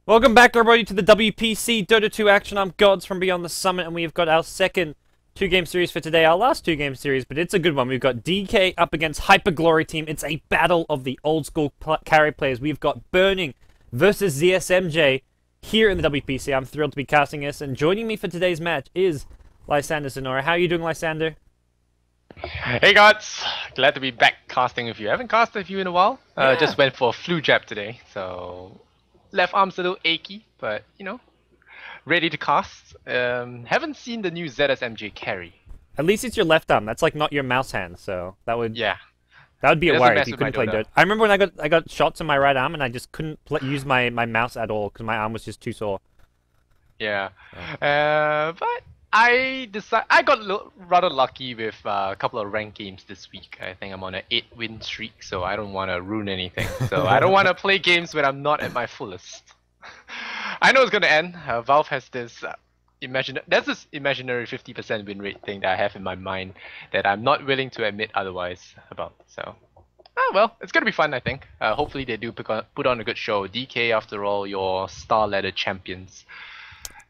Welcome back, everybody, to the WPC Dota 2 action. I'm Gods from Beyond the Summit, and we've got our second two-game series for today. Our last two-game series, but it's a good one. We've got DK up against Hyper Glory Team. It's a battle of the old-school carry players. We've got Burning versus ZSMJ here in the WPC. I'm thrilled to be casting this, and joining me for today's match is Lysander Sonora. How are you doing, Lysander? Hey Gods! Glad to be back casting with you. I haven't casted with you in a while. Just went for a flu jab today, so left arm's a little achy, but you know, ready to cast. Haven't seen the new ZSMJ carry. At least it's your left arm. That's like not your mouse hand, so that would be It a doesn't worry mess if you with my couldn't play Dota. Dota. I remember when I got shots in my right arm and I just couldn't use my mouse at all because my arm was just too sore. Yeah, but I got rather lucky with a couple of ranked games this week. I think I'm on an 8-win streak, so I don't want to ruin anything. So I don't want to play games when I'm not at my fullest. I know it's gonna end. Valve has this imaginary 50% win rate thing that I have in my mind that I'm not willing to admit otherwise about. So, well, it's gonna be fun. I think. Hopefully they do put on a good show. DK, after all, your star ladder champions.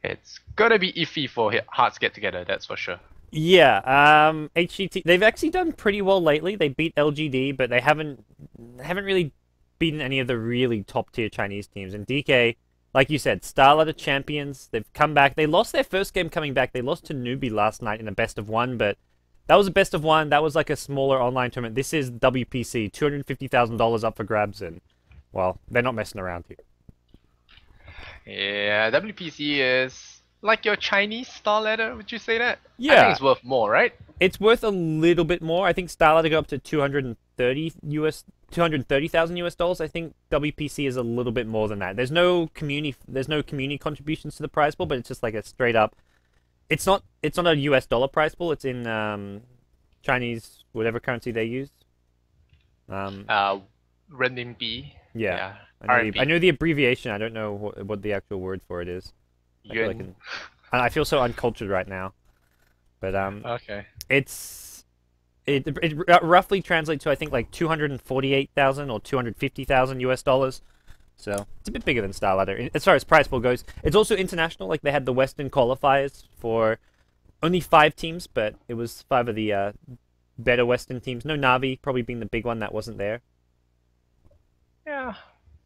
It's gonna be iffy for Hearts get together. That's for sure. Yeah, HGT. They've actually done pretty well lately. They beat LGD, but they haven't really beaten any of the really top tier Chinese teams. And DK, like you said, star ladder champions. They've come back. They lost their first game coming back. They lost to Newbie last night in a best of one, but that was a best of one. That was like a smaller online tournament. This is WPC, $250,000 up for grabs, and well, they're not messing around here. Yeah, WPC is like your Chinese star ladder. Would you say that? Yeah. I think it's worth more, right? It's worth a little bit more. I think star ladder go up to $230,000 US. I think WPC is a little bit more than that. There's no community contributions to the prize pool, but it's just like a straight up. It's not a US dollar prize pool. It's in Chinese, whatever currency they use. Renminbi. Yeah. RMB. I know the abbreviation. I don't know what the actual word for it is. Yuan. I feel so uncultured right now, but Okay. it roughly translates to I think like 248,000 or 250,000 US dollars. So it's a bit bigger than Star Ladder as far as prize pool goes. It's also international. Like they had the Western qualifiers for only 5 teams, but it was 5 of the better Western teams. No Navi, probably being the big one that wasn't there. Yeah,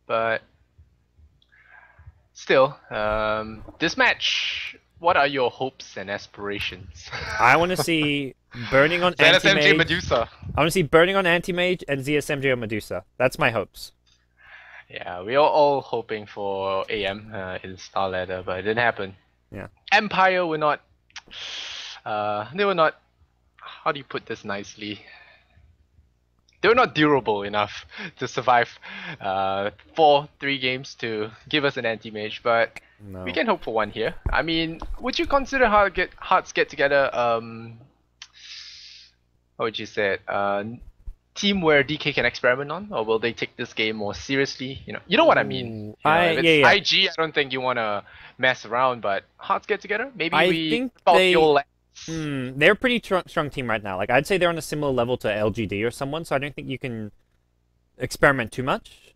but still, this match. What are your hopes and aspirations? I want to see Burning on ZSMJ Anti-Mage. Medusa. I want to see Burning on Anti-Mage and ZSMJ on Medusa. That's my hopes. Yeah, we are all hoping for AM in Star Ladder, but it didn't happen. Yeah. Empire were not. They were not. How do you put this nicely? They were not durable enough to survive 3 games to give us an anti-mage, but No. we can hope for one here. I mean, would you consider Hearts get together? What would you say? Team where DK can experiment on, or will they take this game more seriously? You know what I mean. If it's IG, I don't think you want to mess around, but Hearts get together. Maybe we think bulk they- your lands. They're a pretty strong team right now. Like I'd say they're on a similar level to LGD or someone, so I don't think you can experiment too much.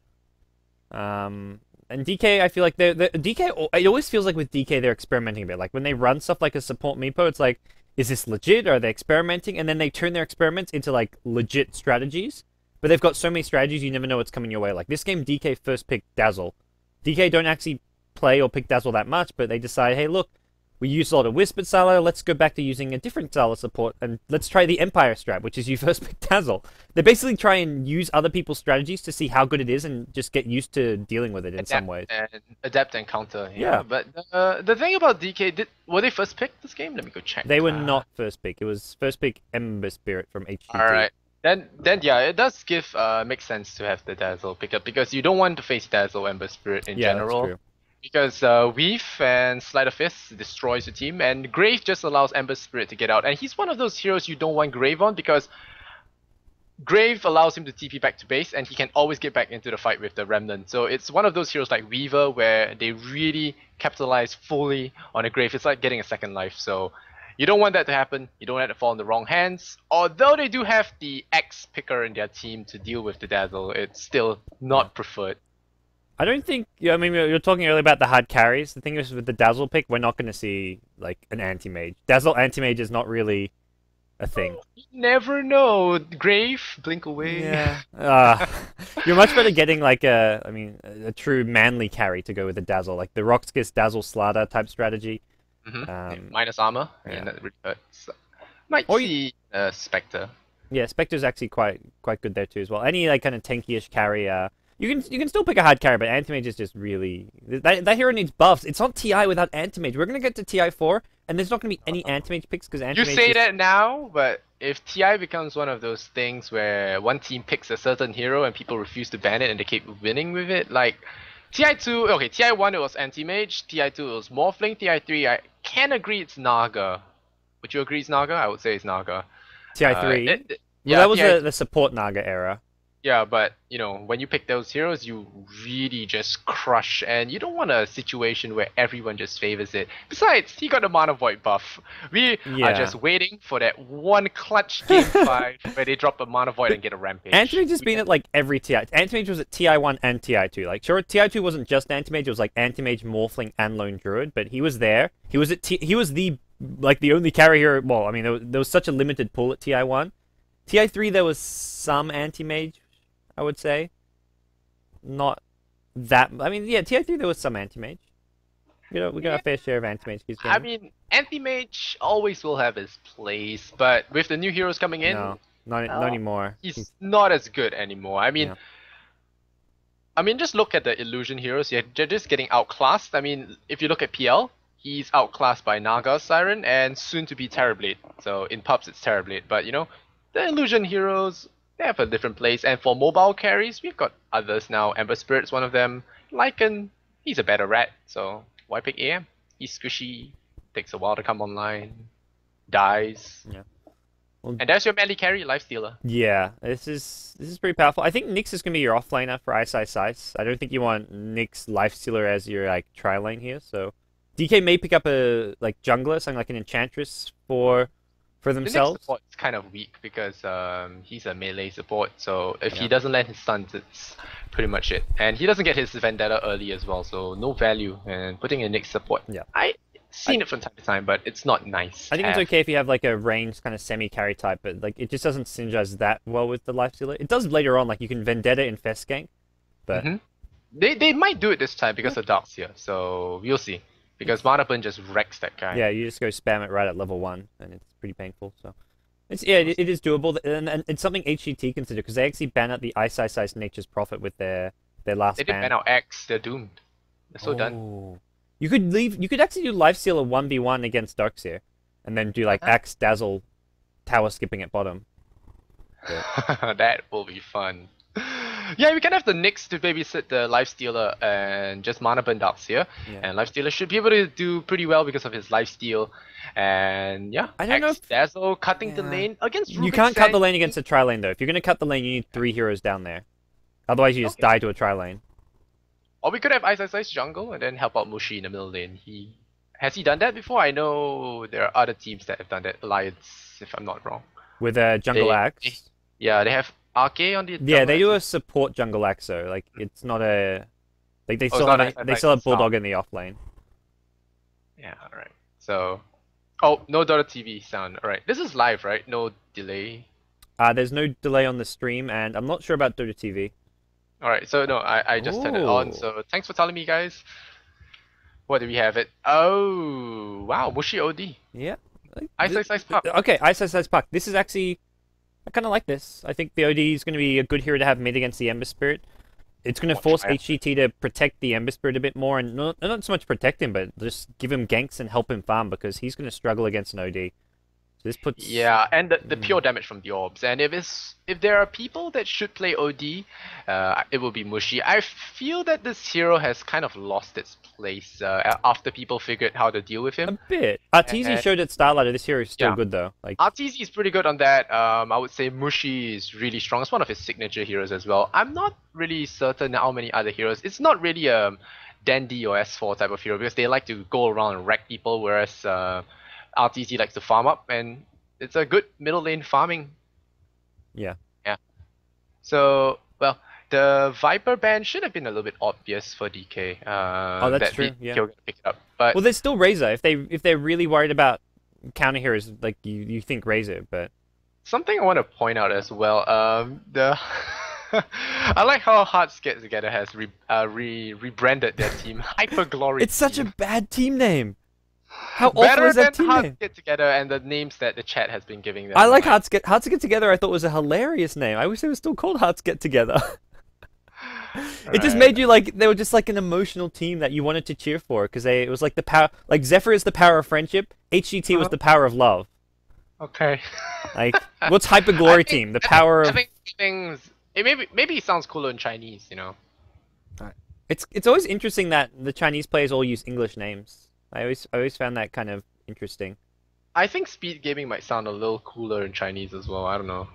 And DK, I feel like DK. It always feels like with DK they're experimenting a bit. Like when they run stuff like a support meepo, it's like, is this legit? Or are they experimenting? And then they turn their experiments into like legit strategies. But they've got so many strategies, you never know what's coming your way. Like this game, DK first picked Dazzle. DK don't actually play or pick Dazzle that much, but they decide, hey, look. We used a lot of Wisp at Sala, let's go back to using a different Sala support, and let's try the Empire strat, which is you first pick Dazzle. They basically try and use other people's strategies to see how good it is and just get used to dealing with it in some ways. Adapt and counter. Yeah. But the thing about DK, were they first picked this game? Let me go check. They were not first pick. It was first pick Ember Spirit from HGT. Alright. Then yeah, it does make sense to have the Dazzle pickup because you don't want to face Dazzle Ember Spirit in general. That's true. Because Weave and Sleight of Fist destroys the team, and Grave just allows Ember Spirit to get out. And he's one of those heroes you don't want Grave on because Grave allows him to TP back to base, and he can always get back into the fight with the Remnant. So it's one of those heroes like Weaver where they really capitalize fully on a Grave. It's like getting a second life. So you don't want that to happen. You don't want it to fall in the wrong hands. Although they do have the X picker in their team to deal with the Dazzle, it's still not preferred. I don't think. Yeah, I mean, you're talking earlier about the hard carries. The thing is, with the Dazzle pick, we're not going to see like an anti-mage. Dazzle anti-mage is not really a thing. You never know. Grave, blink away. Yeah. You're much better getting like I mean, a true manly carry to go with the Dazzle, like the Roxkiss Dazzle Slaughter type strategy. Yeah, minus armor, Yeah. and that really hurts. Might Or see Spectre. yeah, Spectre's actually quite good there too as well. Any like kind of tanky-ish carry, you can still pick a hard carry, but Anti-Mage is just really that hero needs buffs. It's not TI without Anti-Mage. We're gonna get to TI4, and there's not gonna be any Anti-Mage picks because You Anti-Mage. say that now, but if TI becomes one of those things where one team picks a certain hero and people refuse to ban it and they keep winning with it, like TI2, okay, TI1 it was anti-mage, TI2 it was Morphling, TI3 I can agree it's Naga. Would you agree it's Naga? I would say it's Naga. TI3. Well, Yeah, that was TI, the support Naga era. yeah, but you know, when you pick those heroes, you really just crush, and you don't want a situation where everyone just favors it. Besides, he got the Mana Void buff. We are Yeah. just waiting for that one clutch game 5 where they drop a Mana Void and get a Rampage. Anti-Mage has been at like every TI. Anti-Mage was at TI1 and TI2. Like, sure, TI2 wasn't just Anti-Mage; it was like Anti-Mage, Morphling, and Lone Druid. But he was there. He was he was the only carry hero. Well, I mean, there was such a limited pool at TI1. TI3 there was some Anti-Mage, I would say. Not that. I mean, yeah, TI3 there was some Anti-Mage. You know, we got a fair share of Anti-Mage. I mean, anti-mage always will have his place, but with the new heroes coming in, No, not anymore. he's not as good anymore. Yeah. I mean, just look at the illusion heroes. They're just getting outclassed. I mean, if you look at PL, he's outclassed by Naga Siren and soon to be Terrorblade. So in pubs it's Terrorblade, but you know, the illusion heroes they have a different place. And for mobile carries, we've got others now. Ember Spirit's one of them. Lycan, he's a better rat. So why pick AM? He's squishy. Takes a while to come online. Dies. Yeah. Well, And there's your melee carry, Lifestealer. yeah, this is pretty powerful. I think Nyx is gonna be your offlaner for Ice Ice Ice. I don't think you want Nyx Lifestealer as your like tri lane here. So DK may pick up a like jungler, something like an Enchantress for The themselves. next support is kind of weak because he's a melee support, so if Yeah. he doesn't land his stuns, it's pretty much it. And he doesn't get his Vendetta early as well, so no value. And putting a next support, Yeah. I've seen it from time to time, but it's not nice. I think it's to have. okay if you have like a ranged kind of semi-carry type, but like it just doesn't synergize that well with the Lifestealer. It does later on, like you can Vendetta infest gank, but Mhm. They might do it this time because of Dark's here, so we'll see. Because Mana Burn just wrecks that guy. yeah, you just go spam it right at level 1, and it's pretty painful. So it's it is doable, and it's something HGT consider because they actually ban out the Ice Ice Ice Nature's Prophet with their last They did ban out X, they're doomed. They're so done. Oh. You could actually do Lifestealer 1v1 against Darkseer, and then do like Axe Dazzle tower skipping at bottom. That will be fun. Yeah, we can have the Nyx to babysit the Lifestealer and just Mana Burn Darkseer. Yeah. And Lifestealer should be able to do pretty well because of his lifesteal. And yeah, I don't know X if- Dazzle cutting the Yeah. lane against You Rubik can't cut the Sang. lane against a tri lane though. If you're gonna cut the lane, you need 3 heroes down there. Otherwise, you just Okay. die to a tri lane. Or we could have Ice Ice Ice jungle and then help out Mushi in the middle lane. Has he done that before? I know there are other teams that have done that. Alliance, if I'm not wrong. With a jungle They- axe. Yeah, they have Arcade on the Yeah, they do jungle a support jungle axe though. Like it's not a like they it's still not have a- they like still have it's not. bulldog in the off lane. Yeah, alright. So, oh, no Dota TV sound. Alright, this is live, right? No delay. There's no delay on the stream, and I'm not sure about Dota TV. Alright, so no, I just turned it on. Ooh. So thanks for telling me, guys. What do we have it? Oh, wow, Mushi OD. Yeah. Like, Ice Ice Ice Pop. Okay, Ice Ice Ice Puck. This is actually I kind of like this. I think the OD is going to be a good hero to have mid against the Ember Spirit. It's going to Watch force out. HGT to protect the Ember Spirit a bit more, and not so much protect him, but just give him ganks and help him farm because he's going to struggle against an OD. So this puts Yeah, and the pure damage from the orbs. And if there are people that should play OD, it will be Mushi. I feel that this hero has kind of lost its place after people figured how to deal with a him. bit. Arteezy And- showed at Starlighter. This hero is still Yeah. good though. Like RTZ is pretty good on that. I would say Mushi is really strong. It's one of his signature heroes as well. I'm not really certain how many other heroes. It's not really a Dandy or S4 type of hero because they like to go around and wreck people, whereas RTZ likes to farm up, and it's a good middle lane farming. yeah. So, well, The Viper ban should have been a little bit obvious for DK. Oh, that's That true. DK Yeah. will pick it up. But Well, there's still Razor. If they're really worried about counter heroes, like you think Razor, but something I want to point out as well. The I like how Hearts Get Together has rebranded their team Hyper Glory. it's such a Team. bad team name. How awful Better is that than team Hearts name? Get Together and the names that the chat has been giving them. I like Hearts to Get Together. I thought was a hilarious name. I wish it was still called Hearts Get Together. It just made you like they were just like an emotional team that you wanted to cheer for because it was like the power, like Zephyr is the power of friendship, HGT was the power of love. Okay. Like what's Hyper Glory Team? The power I of think things. It maybe it sounds cooler in Chinese, you know. it's always interesting that the Chinese players all use English names. I always found that kind of interesting. I think speed gaming might sound a little cooler in Chinese as well. I don't know.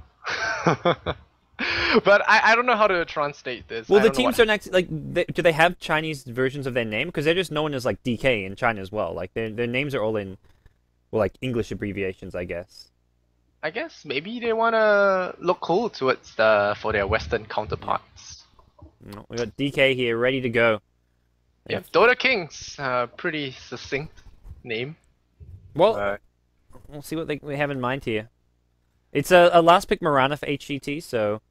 But I don't know how to translate this. Well, I the don't know teams don't actually like. Do they have Chinese versions of their name? Because they're just known as like DK in China as well. Like their names are all in, well, like English abbreviations, I guess. I guess maybe they want to look cool towards for their Western counterparts. We got DK here, ready to go. Yeah, Dota Kings, pretty succinct name. Well, we'll see what we have in mind here. It's a last pick Mirana for HGT, so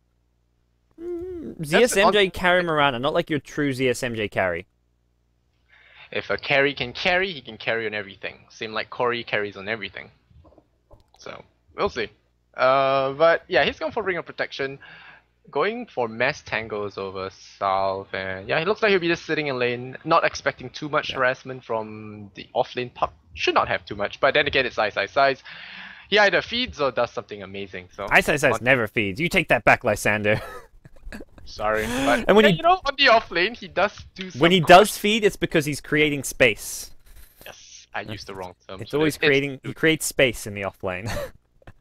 ZSMJ carry Mirana, not like your true ZSMJ carry. If a carry can carry, he can carry on everything. Same like Corey carries on everything. So we'll see. But yeah, he's going for Ring of Protection, going for mass tangles over Salve, and yeah, he looks like he'll be just sitting in lane, not expecting too much harassment from the offlane puck. Should not have too much, but then again, it's Ice. He either feeds or does something amazing. So Ice never feeds. You take that back, Lysander. Sorry, but and when you know, on the offlane, he does do. When he does feed, it's because he's creating space. Yes, I used the wrong term. It's always creating. He creates space in the offlane.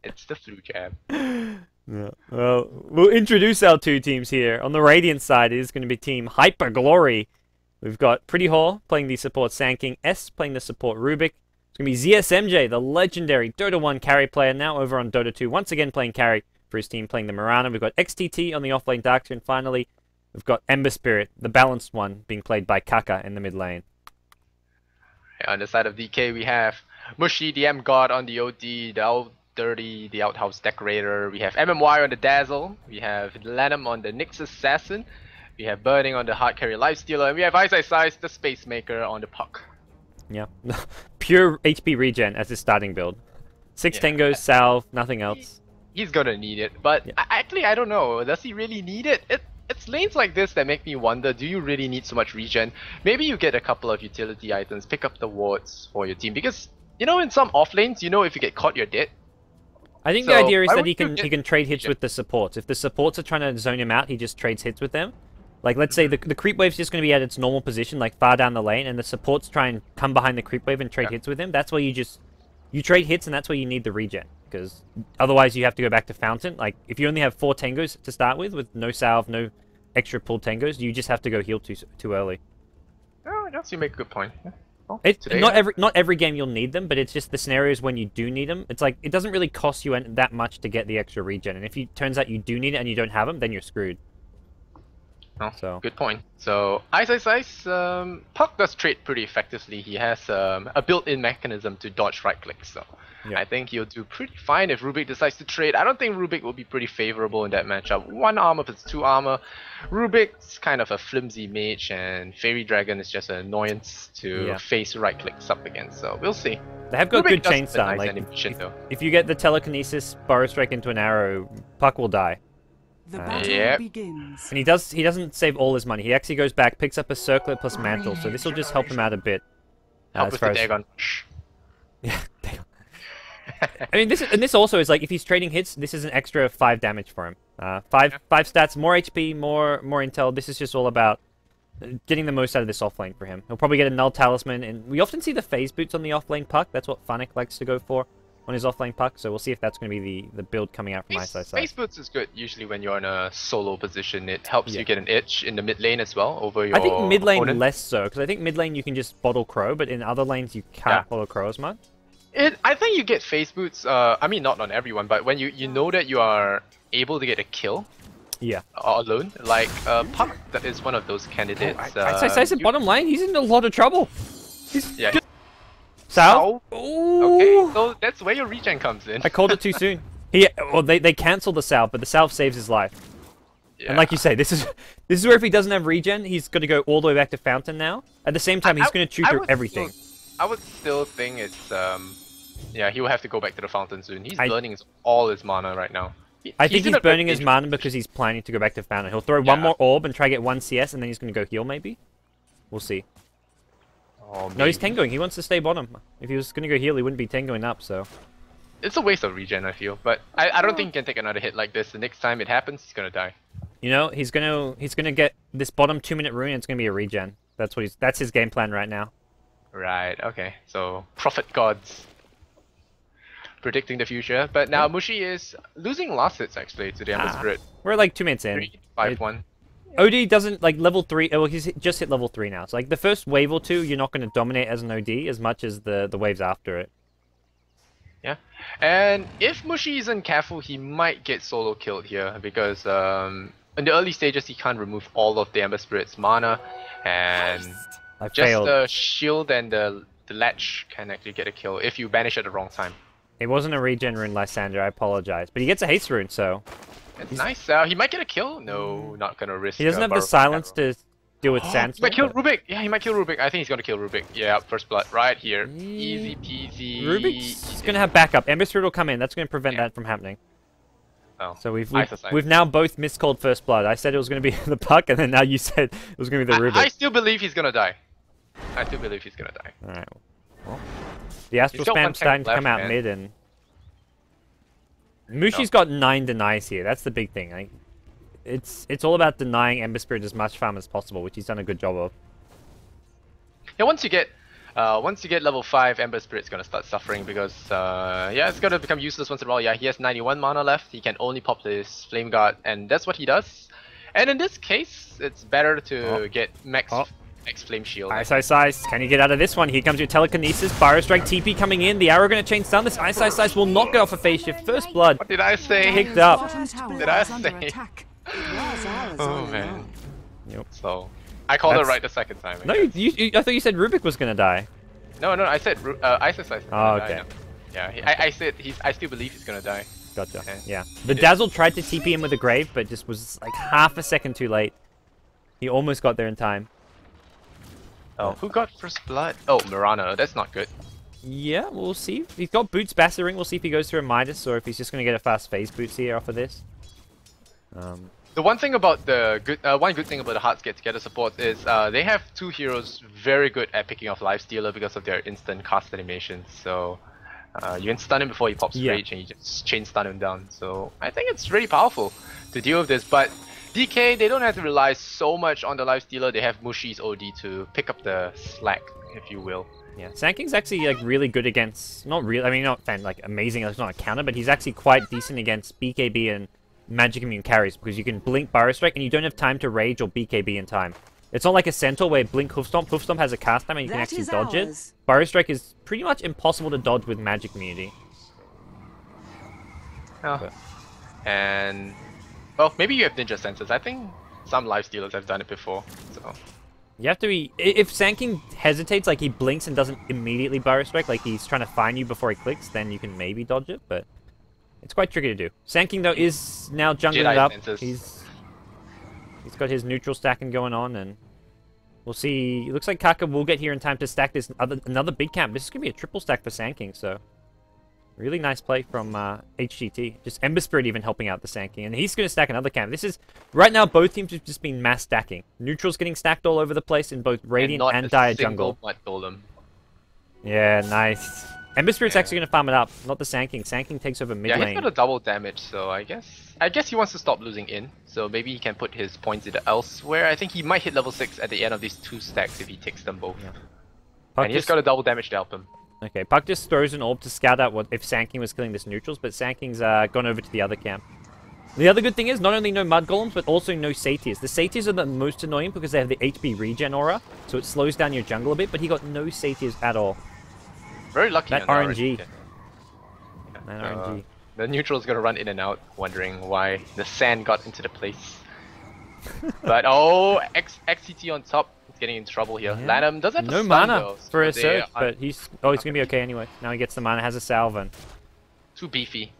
It's the flu jab. Yeah. Well, we'll introduce our two teams here. On the Radiant side, it is going to be Team Hyper Glory. We've got Pretty Hall playing the support Sand S playing the support Rubik. It's going to be ZSMJ, the legendary Dota 1 carry player, now over on Dota 2, once again playing carry for his team, playing the Mirana. We've got XTT on the offlane Darkseer, and finally, we've got Ember Spirit, the balanced one, being played by Kaka in the mid lane. On the side of DK, we have Mushi, the M God on the OD, the Out30, the Outhouse Decorator. We have MMY on the Dazzle. We have Lanham on the Nyx Assassin. We have Burning on the Hard Carry Lifestealer. And we have Ice, the Space Maker on the Puck. Yeah. Pure HP regen as his starting build. 6 Tangos, Salve, nothing else. He's gonna need it, but actually I don't know. Does he really need it? It's lanes like this that make me wonder, do you really need so much regen? Maybe you get a couple of utility items, pick up the wards for your team, because, you know, in some off lanes, you know if you get caught, you're dead. I think the idea is that he can trade hits with the supports. If the supports are trying to zone him out, he just trades hits with them. Like, let's say the creep wave's just going to be at its normal position, like far down the lane, and the supports try and come behind the creep wave and trade hits with him. That's where you trade hits, and that's where you need the regen. Because otherwise you have to go back to Fountain. Like, if you only have 4 Tangos to start with no Salve, no extra pulled Tangos, you just have to go heal too early. Oh, I guess you make a good point. Yeah. Well, not every game you'll need them, but it's just the scenarios when you do need them. It's like, it doesn't really cost you that much to get the extra regen. And if it turns out you do need it and you don't have them, then you're screwed. Oh, so good point. So Ice, Puck does trade pretty effectively. He has a built-in mechanism to dodge right click, so I think he'll do pretty fine if Rubik decides to trade. I don't think Rubik will be pretty favorable in that matchup. 1 armor versus 2 armor. Rubik's kind of a flimsy mage, and Fairy Dragon is just an annoyance to face right clicks up against. So we'll see. They have got Rubik good chain stun. Like if you get the telekinesis Burrow Strike into an arrow, Puck will die. The battle begins. And he doesn't save all his money. He actually goes back, picks up a circlet plus mantle, so this will just help him out a bit. Help with the Dagon. Yeah, Dagon. I mean, this also is like, if he's trading hits, this is an extra 5 damage for him. 5 stats, more HP, more intel. This is just all about getting the most out of this offlane for him. He'll probably get a Null Talisman, and we often see the phase boots on the offlane Puck. That's what Funnick likes to go for on his offlane Puck, so we'll see if that's going to be the build coming out from my side. Phase boots is good usually when you're in a solo position. It helps you get an edge in the mid lane as well over your I think mid lane opponent. less so, because I think mid lane you can just bottle Crow, but in other lanes you can't bottle Crow as much. I think you get phase boots, I mean not on everyone, but when you know that you are able to get a kill, Yeah. alone. Like Puck that is one of those candidates. I said bottom lane. He's in a lot of trouble. Yeah. Sal. Okay, so that's where your regen comes in. I called it too soon. They cancelled the salve, but the salve saves his life. Yeah. And like you say, this is where if he doesn't have regen, he's got to go all the way back to Fountain now. At the same time, he's going to chew through everything. I would still think it's yeah, he will have to go back to the Fountain soon. He's burning all his mana right now. I think he's burning his mana because he's planning to go back to Fountain. He'll throw one more orb and try to get one CS, and then he's going to go heal maybe. We'll see. Oh, no, he's tangoing. He wants to stay bottom. If he was going to go heal, he wouldn't be tangoing up, so... It's a waste of regen, I feel. But I don't think he can take another hit like this. The next time it happens, he's going to die. You know, he's gonna get this bottom 2-minute rune, and it's going to be a regen. That's his game plan right now. Right, okay. So, prophet gods. Predicting the future. But now Mushi is losing last hits, actually, to the Ember Spirit. We're like 2 minutes in. 5-1. OD doesn't, like, level 3... Well, he's just hit level 3 now. So, like, the first wave or two, you're not going to dominate as an OD as much as the waves after it. Yeah. And if Mushi isn't careful, he might get solo killed here. Because in the early stages, he can't remove all of the Ember Spirit's mana. And just the shield and the latch can actually get a kill if you banish at the wrong time. It wasn't a regen rune, Lysander. I apologize. But he gets a haste rune, so... It's nice. He might get a kill. No, not gonna risk. He doesn't have the silence to deal with Sandstorm. He might kill Rubik. Yeah, he might kill Rubik. I think he's gonna kill Rubik. Yeah, first blood right here. Easy peasy. Rubik's gonna have backup. Ember Spirit will come in. That's gonna prevent that from happening. Oh. So we've now both miscalled first blood. I said it was gonna be the Puck, and then now you said it was gonna be the Rubik. I still believe he's gonna die. I still believe he's gonna die. All right. Well, the Astral Spam's starting to come out mid, and Mushi's got 9 denies here. That's the big thing. It's all about denying Ember Spirit as much farm as possible, which he's done a good job of. Yeah, once you get level 5, Ember Spirit's gonna start suffering because yeah, it's gonna become useless once in a while. Yeah, he has 91 mana left. He can only pop his Flame Guard, and that's what he does. And in this case, it's better to get max Flame Shield. Ice. Can you get out of this one? Here comes your Telekinesis. Pyro Strike TP coming in. The arrow going to chain stun. This Ice will not go off a phase shift. First blood. What did I say? Picked up. Did I say? Oh man. Yep. So, I called it right the second time. No, I thought you said Rubik was going to die. No, I said Ice is gonna okay. Die. Yeah, I said I still believe he's gonna die. Gotcha. Okay. Yeah. The Dazzle tried to TP him with a Grave, but just was like half a second too late. He almost got there in time. Oh, who got first blood? Oh, Mirana. That's not good. Yeah, we'll see. He's got Boots Bassering. We'll see if he goes through a Midas or if he's just going to get a fast phase Boots here off of this. The one thing about one good thing about the Hearts Get Together supports is they have 2 heroes very good at picking off Lifestealer because of their instant cast animations. So you can stun him before he pops Rage and you just chain stun him down. So I think it's really powerful to deal with this. But DK, they don't have to rely so much on the Lifestealer. They have Mushi's OD to pick up the slack, if you will. Yeah, Sanking's actually like really good against, not like amazing, it's not a counter, but he's actually quite decent against BKB and Magic Immune carries because you can blink Burrow Strike and you don't have time to Rage or BKB in time. It's not like a Centaur where blink Hoof Stomp has a cast time and you can actually dodge it. Burrow Strike is pretty much impossible to dodge with Magic Immunity. Oh. And well, maybe you have Ninja Senses. I think some Lifestealers have done it before. So you have to be... If Sanking hesitates, like he blinks and doesn't immediately Burrow Strike, like he's trying to find you before he clicks, then you can maybe dodge it, but it's quite tricky to do. Sanking, though, is now jungling it up. He's got his neutral stacking going on, and we'll see. It looks like Kaka will get here in time to stack this another big camp. This is going to be a triple stack for Sanking, so... Really nice play from HGT. Just Ember Spirit even helping out the Sanking. And he's going to stack another camp. This is... Right now, both teams have just been mass stacking. Neutral's getting stacked all over the place in both Radiant and Dire jungle. Yeah, nice. Ember Spirit's actually going to farm it up, not the Sanking. Sanking takes over mid lane. Yeah, he's got a double damage, so I guess he wants to stop losing in. So maybe he can put his points into elsewhere. I think he might hit level 6 at the end of these 2 stacks if he takes them both. Yeah. And he's got a double damage to help him. Okay, Puck just throws an orb to scout out if Sanking was killing this neutrals, but Sanking's gone over to the other camp. The other good thing is, not only no Mud Golems, but also no Satyrs. The Satyrs are the most annoying because they have the HP regen aura, so it slows down your jungle a bit, but he got no Satyrs at all. Very lucky that on RNG. Yeah. That RNG. The neutral's gonna run in and out, wondering why the sand got into the place. But oh, XCT on top. He's getting in trouble here. Yeah. Lanham does have no stun, mana though, for a so surge, but he's gonna be okay anyway. Now he gets the mana, has a salve, and too beefy.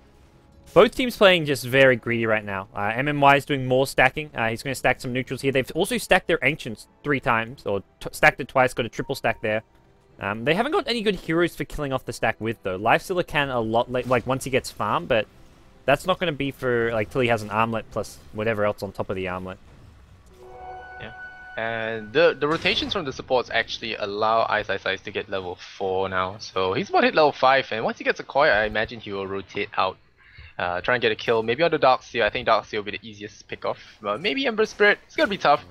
both teams playing just very greedy right now. MMY is doing more stacking. He's going to stack some neutrals here. They've also stacked their Ancients 3 times, or stacked it twice, got a triple stack there. They haven't got any good heroes for killing off the stack with, though. Lifestealer can a lot, like once he gets farm, but that's not going to be for, like, till he has an armlet plus whatever else on top of the armlet. Yeah. And the rotations from the supports actually allow Ice to get level 4 now. So he's about to hit level 5, and once he gets a Koi, I imagine he will rotate out. Try and get a kill, maybe on the Darkseer. I think Darkseer will be the easiest pick off. Maybe Ember Spirit, it's gonna be tough.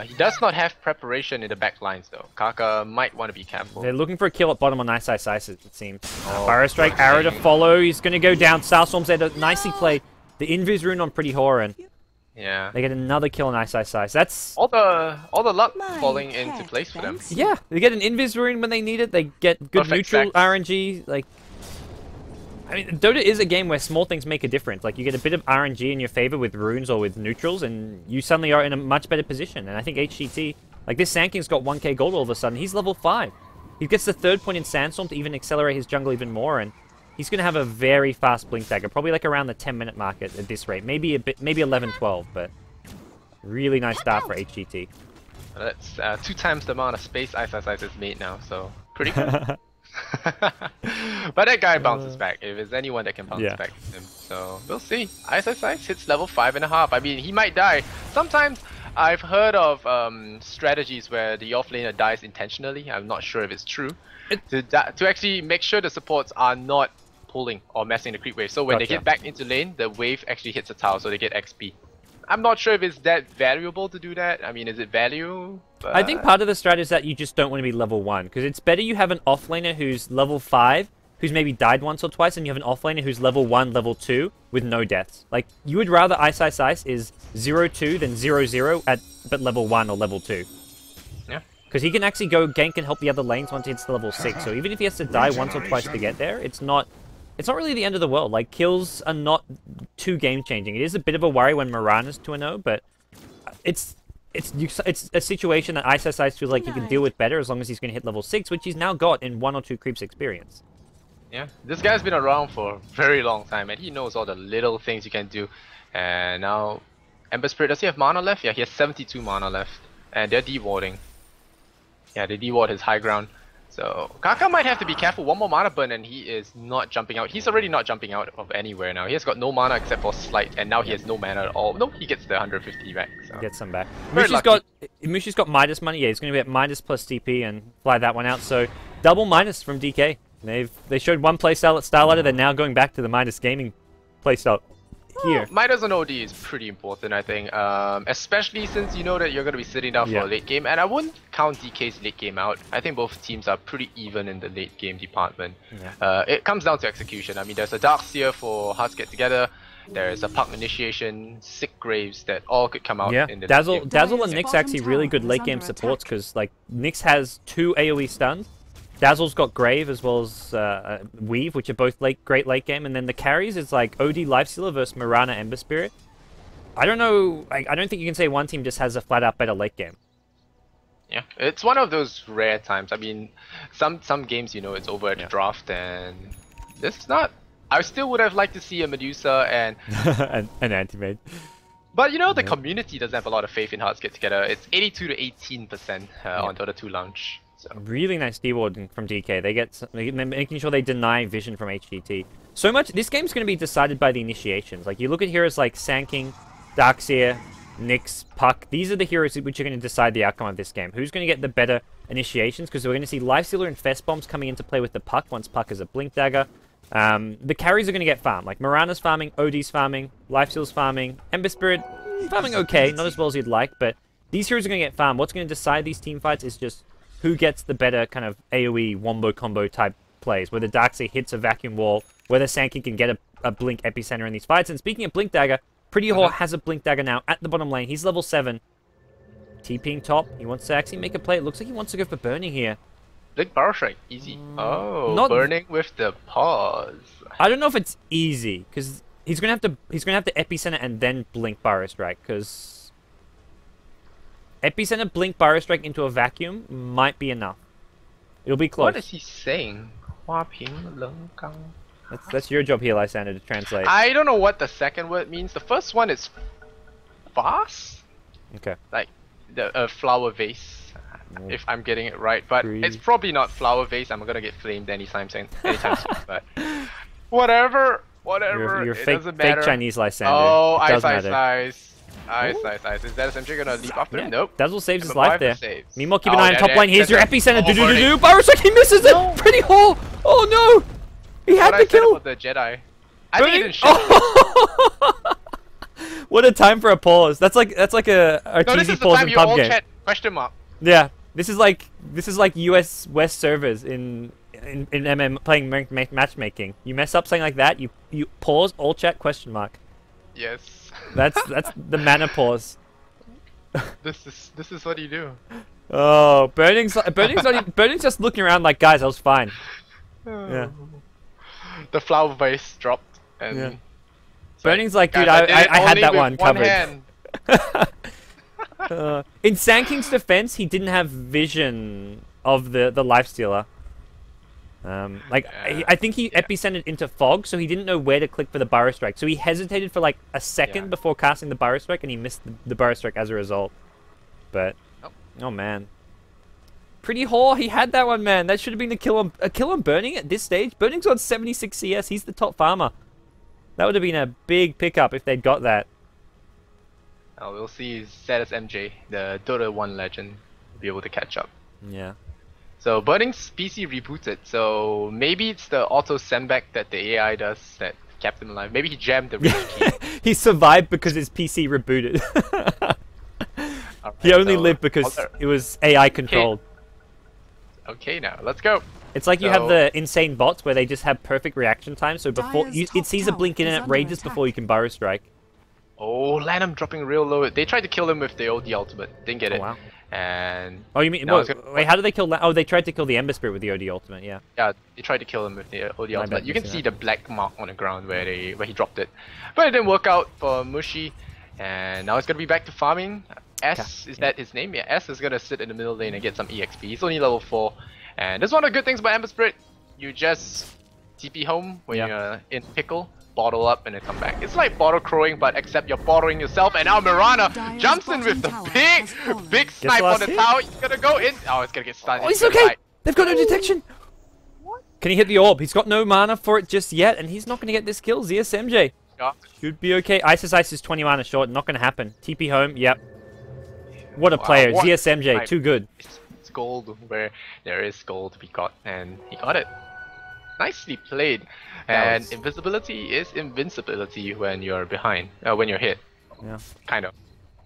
He does not have preparation in the back lines though. Kaka might want to be careful. They're looking for a kill at bottom on Ice, it seems. Fire Strike, arrow to follow, he's gonna go down. Starstorm's there to nicely play the Invis rune on Pretty Whore, and yeah, they get another kill on Ice. That's all the luck falling into place for them. Yeah, they get an Invis rune when they need it, they get good Perfect neutral stacks. RNG, like... I mean, Dota is a game where small things make a difference. Like, you get a bit of RNG in your favor with runes or with neutrals, and you suddenly are in a much better position. And I think HGT, like, this Sand King's got 1k gold all of a sudden. He's level 5. He gets the 3rd point in Sandstorm to even accelerate his jungle even more, and he's going to have a very fast Blink Dagger, probably like around the 10-minute mark at this rate. Maybe a bit, maybe 11, 12, really nice start for HGT. That's 2 times the amount of space Ice has made now, so pretty good. But that guy bounces back. If there's anyone that can bounce back with him, so we'll see. Ice hits level 5.5. I mean, he might die. Sometimes I've heard of strategies where the offlaner dies intentionally. I'm not sure if it's true. To actually make sure the supports are not pulling or messing the creep wave. So when they get back into lane, the wave actually hits a tower, so they get XP. I'm not sure if it's that valuable to do that. I mean, is it value? But... I think part of the strat is that you just don't want to be level 1, because it's better you have an offlaner who's level 5, who's maybe died once or twice, and you have an offlaner who's level 1, level 2, with no deaths. Like, you would rather Ice is 0-2 than 0-0 but level 1 or level 2. Yeah. Because he can actually go gank and help the other lanes once he hits the level 6, so even if he has to die once or twice to get there, it's not really the end of the world. Like, kills are not too game-changing. It is a bit of a worry when Mirana's 2-0, but it's a situation that Ice feels like he can deal with better as long as he's going to hit level 6, which he's now got in 1 or 2 creeps experience. Yeah, this guy's been around for a very long time, and he knows all the little things you can do. And now, Ember Spirit, does he have mana left? Yeah, he has 72 mana left, and they're de-warding. Yeah, they de-ward his high ground. So, Kaka might have to be careful. 1 more mana burn and he is not jumping out. He's already not jumping out of anywhere now. He has got no mana except for Slight, and now he has no mana at all. No, he gets the 150 back. So. Gets some back. Mushi's got Midas money. Yeah, he's going to be at Midas plus TP and fly that one out. So, double Midas from DK. They showed one playstyle at Starlighter. They're now going back to the Midas Gaming playstyle here. Midas on OD is pretty important, I think. Especially since you know that you're going to be sitting down for a late game. And I wouldn't count DK's late game out. I think both teams are pretty even in the late game department. Yeah. It comes down to execution. I mean, there's a Darkseer for Hearts Get Together. There's a Puck Initiation, Sick Graves that all could come out in the Dazzle game. Dazzle and Nyx actually really good late game supports, because like Nyx has 2 AoE stuns. Dazzle's got Grave as well as Weave, which are both great late game, and then the carries is like OD Lifestealer versus Mirana Ember Spirit. I don't know, I don't think you can say one team just has a flat out better late game. Yeah, it's one of those rare times. I mean, some games, you know, it's over at the draft, and this is not. I still would have liked to see a Medusa and an anti-mage. But you know, the community doesn't have a lot of faith in Hearts Get Together. It's 82 to 18% on Dota 2 launch. So. Really nice D-ward from DK. They're making sure they deny vision from HGT. So much. This game's going to be decided by the initiations. Like, you look at heroes like Sand King, Darkseer, Nyx, Puck. These are the heroes which are going to decide the outcome of this game. Who's going to get the better initiations? Because we're going to see Lifestealer and Fest Bombs coming into play with the Puck once Puck is a Blink Dagger. The carries are going to get farmed. Like, Mirana's farming, OD's farming, Lifestealer's farming, Ember Spirit farming okay, not as well as you'd like, but these heroes are going to get farmed. What's going to decide these team fights is just who gets the better kind of AoE wombo combo type plays, whether Darkseer hits a vacuum wall, whether Sand King can get a Blink Epicenter in these fights. And speaking of Blink Dagger, Pretty Whore has a Blink Dagger now at the bottom lane. He's level 7. TPing top. He wants to actually make a play. It looks like he wants to go for burning here. Blink Power Strike, easy. Oh, not burning with the pause. I don't know if it's easy because he's gonna have to epicenter and then blink Burrow Strike because epicenter blink Burrow Strike into a vacuum might be enough. It'll be close. What is he saying? Hua Ping Leng Gang. That's your job here, Lysander, to translate. I don't know what the second word means. The first one is vase, Okay. like the flower vase. If I'm getting it right, but it's probably not flower vase. I'm gonna get flamed anytime soon. But whatever, You're it fake, doesn't matter. fake Chinese Lysander. Oh, It ice, does ice, matter. ice. Is that SMG gonna leap after him? Nope. Dazzle saves his Number life 5 there. saves. Meanwhile, keep an Oh, eye on top lane. Here's your that's epicenter. right. Do do do do. Burrow Strike. He misses it. Pretty hole. Oh no. He had What the I said kill. about the Jedi. I think it's in shit. Oh. What a time for a pause. That's like a No, this cheesy is the pause time in you all pub game. chat question mark. Yeah. This is like US West servers in MM playing matchmaking. You mess up something like that, you pause all chat question mark. Yes. That's the mana pause. This is what you do. Oh, Burning's just looking around like, guys, I was fine. Yeah. The flower vase dropped and Yeah. it's Burning's like, dude, guys, I had only that with one covered. hand. In Sand King's defense, he didn't have vision of the lifestealer. I think he epicentered into fog, so he didn't know where to click for the Burrow Strike. So he hesitated for like a second before casting the Burrow Strike, and he missed the Burrow Strike as a result. But oh man, pretty whore. He had that one, man. That should have been a kill on Burning at this stage. Burning's on 76 CS. He's the top farmer. That would have been a big pickup if they'd got that. Oh, we'll see Status MJ, the Dota 1 legend, will be able to catch up. Yeah. So Burning's PC rebooted, so maybe it's the auto sendback that the AI does that kept him alive. Maybe he jammed the reach key. He survived because his PC rebooted. Alright, He only so lived because it was AI controlled. Okay, now let's go. It's like you have the insane bots where they just have perfect reaction time. So before it sees a blink in and it rages before you can Burrow Strike. Oh, Lanham dropping real low. They tried to kill him with the OD ultimate. Didn't get it. Wow. And Oh, you mean wait? How did they kill? Oh, they tried to kill the Ember Spirit with the OD ultimate. Yeah. yeah, they tried to kill him with the OD ultimate. bad You can missing see that. the black mark on the ground where he dropped it, but it didn't work out for Mushi. And now it's gonna be back to farming. Is that his name? Yeah, S is gonna sit in the middle lane and get some EXP. He's only level 4, and that's one of the good things about Ember Spirit. You just TP home when you're in pickle. Bottle up and then come back. It's like bottle crowing, but except you're bottling yourself. And now Mirana jumps in with the big snipe on the tower. He's gonna go in. Oh, it's gonna get stunned. Oh, he's okay. They've got no detection. What? Can he hit the orb? He's got no mana for it just yet, and he's not gonna get this kill. ZSMJ should be okay. Ice is 20 mana short. Not gonna happen. TP home. Yep. What a player. ZSMJ. Too good. It's gold where there is gold to be got, and he got it. Nicely played. And invisibility is invincibility when you're behind, when you're hit. Yeah. Kind of.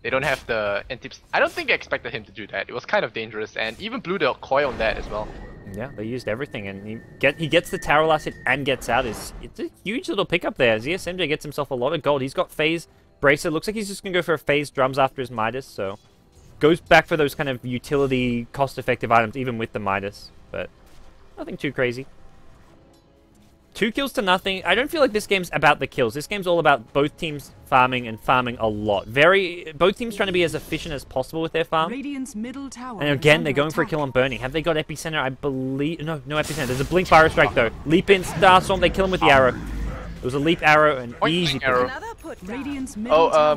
They don't have the antips. I don't think I expected him to do that. It was kind of dangerous, and even blew the coil on that as well. Yeah, they used everything, and he gets the tower last hit and gets out. It's a huge little pickup there. ZSMJ gets himself a lot of gold. He's got phase bracer. Looks like he's just gonna go for a phase drums after his Midas. So goes back for those kind of utility, cost-effective items, even with the Midas. But nothing too crazy. 2 kills to nothing. I don't feel like this game's about the kills. This game's all about both teams farming and farming a lot. Both teams trying to be as efficient as possible with their farm. Radiant's middle tower And again, they're going for a kill on Burning. Have they got epicenter? I believe no epicenter. There's a blink Burrow Strike though. Leap in, Starstorm. They kill him with the arrow. It was a leap arrow and easy. Arrow.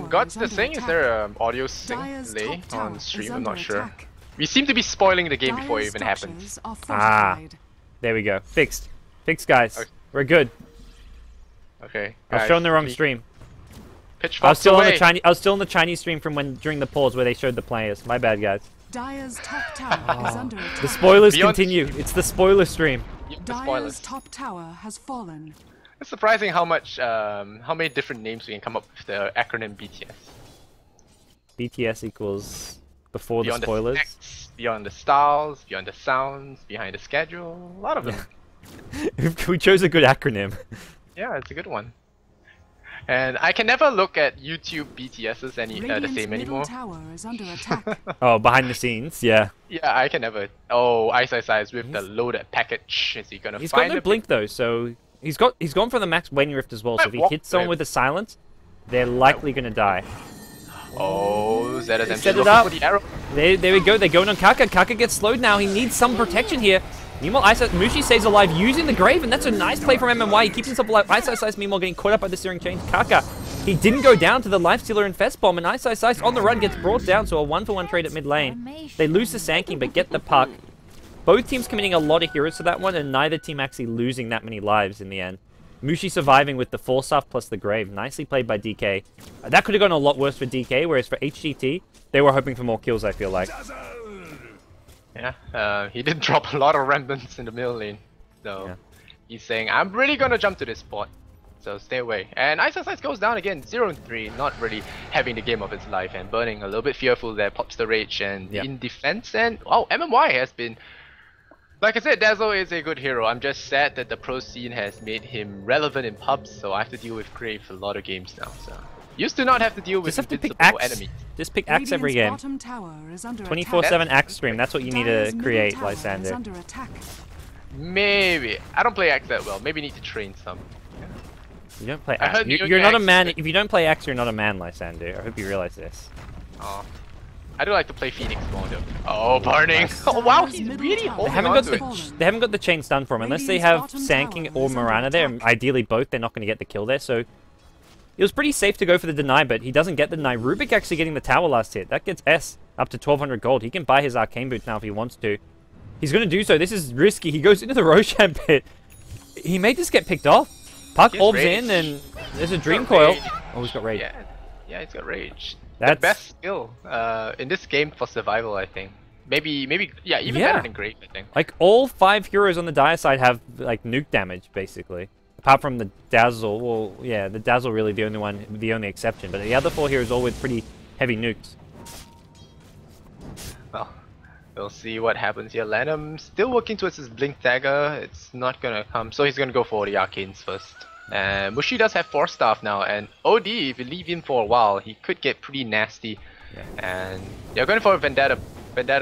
God's the thing is there audio sync delay on stream? I'm not sure. We seem to be spoiling the game before it even happens. There we go. Fixed, guys. Okay. We're good. Okay. I was showing the wrong stream. I was still on the Chinese stream from during the pause where they showed the players. My bad, guys. Dire's top tower is under attack. The spoilers continue. It's the spoiler stream. Dire's top tower has fallen. It's surprising how many different names we can come up with the acronym BTS. BTS equals before beyond the spoilers. The snacks, beyond the styles, beyond the sounds, behind the schedule. A lot of them. We chose a good acronym. Yeah, it's a good one. And I can never look at YouTube BTSs the Radiant's same middle anymore. tower is under attack. Oh, behind the scenes, yeah. Yeah, I can never. Oh, Ice with the loaded package. Is he gonna He's find got no the blink though, so he's gone for the max Wayne Rift as well. So if he Walk hits someone him. with a silence, they're likely gonna die. Oh, ZSMG Set it looking up. for the arrow. There we go. They're going on Kaka. Kaka gets slowed now. He needs some protection here. Meanwhile, Mushi stays alive using the Grave, and that's a nice play from MMY. He keeps himself alive. Ice, meanwhile, getting caught up by the Searing Chains. Kaka, he didn't go down to the Lifestealer and Fest Bomb, and Ice on the run gets brought down, so a 1-for-1 trade at mid lane. They lose the Sanking, but get the puck. Both teams committing a lot of heroes to that one, and neither team actually losing that many lives in the end. Mushi surviving with the Force-Off plus the Grave. Nicely played by DK. That could have gone a lot worse for DK, whereas for HGT, they were hoping for more kills, I feel like. Yeah, he did drop a lot of remnants in the middle lane. So Yeah. he's saying, I'm really gonna jump to this spot. So stay away. And Ice goes down again, 0-3, not really having the game of his life, and Burning a little bit fearful there, pops the Rage and in defense. And oh, MMY has been, like I said, Dazzle is a good hero. I'm just sad that the pro scene has made him relevant in pubs, so I have to deal with Crave a lot of games now. So used to not have to deal with Just have to pick invincible Axe. enemies. Just pick Axe every game. Radiant's bottom tower is under 24/7 Axe stream. That's what you need to Dire's middle create, tower is Lysander. under attack. Maybe. I don't play Axe that well. Maybe need to train some. You don't play I Axe. heard You're not a Axe- man. If you don't play Axe, you're not a man, Lysander. I hope you realize this. Oh. I do like to play Phoenix more though. Oh, Burning! Oh wow, he's really They holding haven't on got to the it. they haven't got the chains done for him unless they have Sanking or Mirana there. And ideally both, they're not going to get the kill there. So it was pretty safe to go for the deny, but he doesn't get the deny. Rubik actually getting the tower last hit. That gets S up to 1200 gold. He can buy his arcane boots now if he wants to. He's going to do so. This is risky. He goes into the Roshan pit. He may just get picked off. Puck He has orbs rage. in, and there's a Dream got Coil. rage. Oh, he's got rage. Yeah, he's got Rage. That's The best skill in this game for survival, I think. Maybe, yeah, even Yeah. better than Grave, I think. Like, all 5 heroes on the dire side have, like, nuke damage, basically. Apart from the Dazzle. Well, yeah, the Dazzle really the only exception. But the other 4 heroes all with pretty heavy nukes. Well, we'll see what happens here. Lanham still working towards his Blink Dagger. It's not gonna come, so he's gonna go for the Arcanes first. And Mushi does have 4 staff now, and OD, if you leave him for a while, he could get pretty nasty. Yeah. And they're going for a Vendetta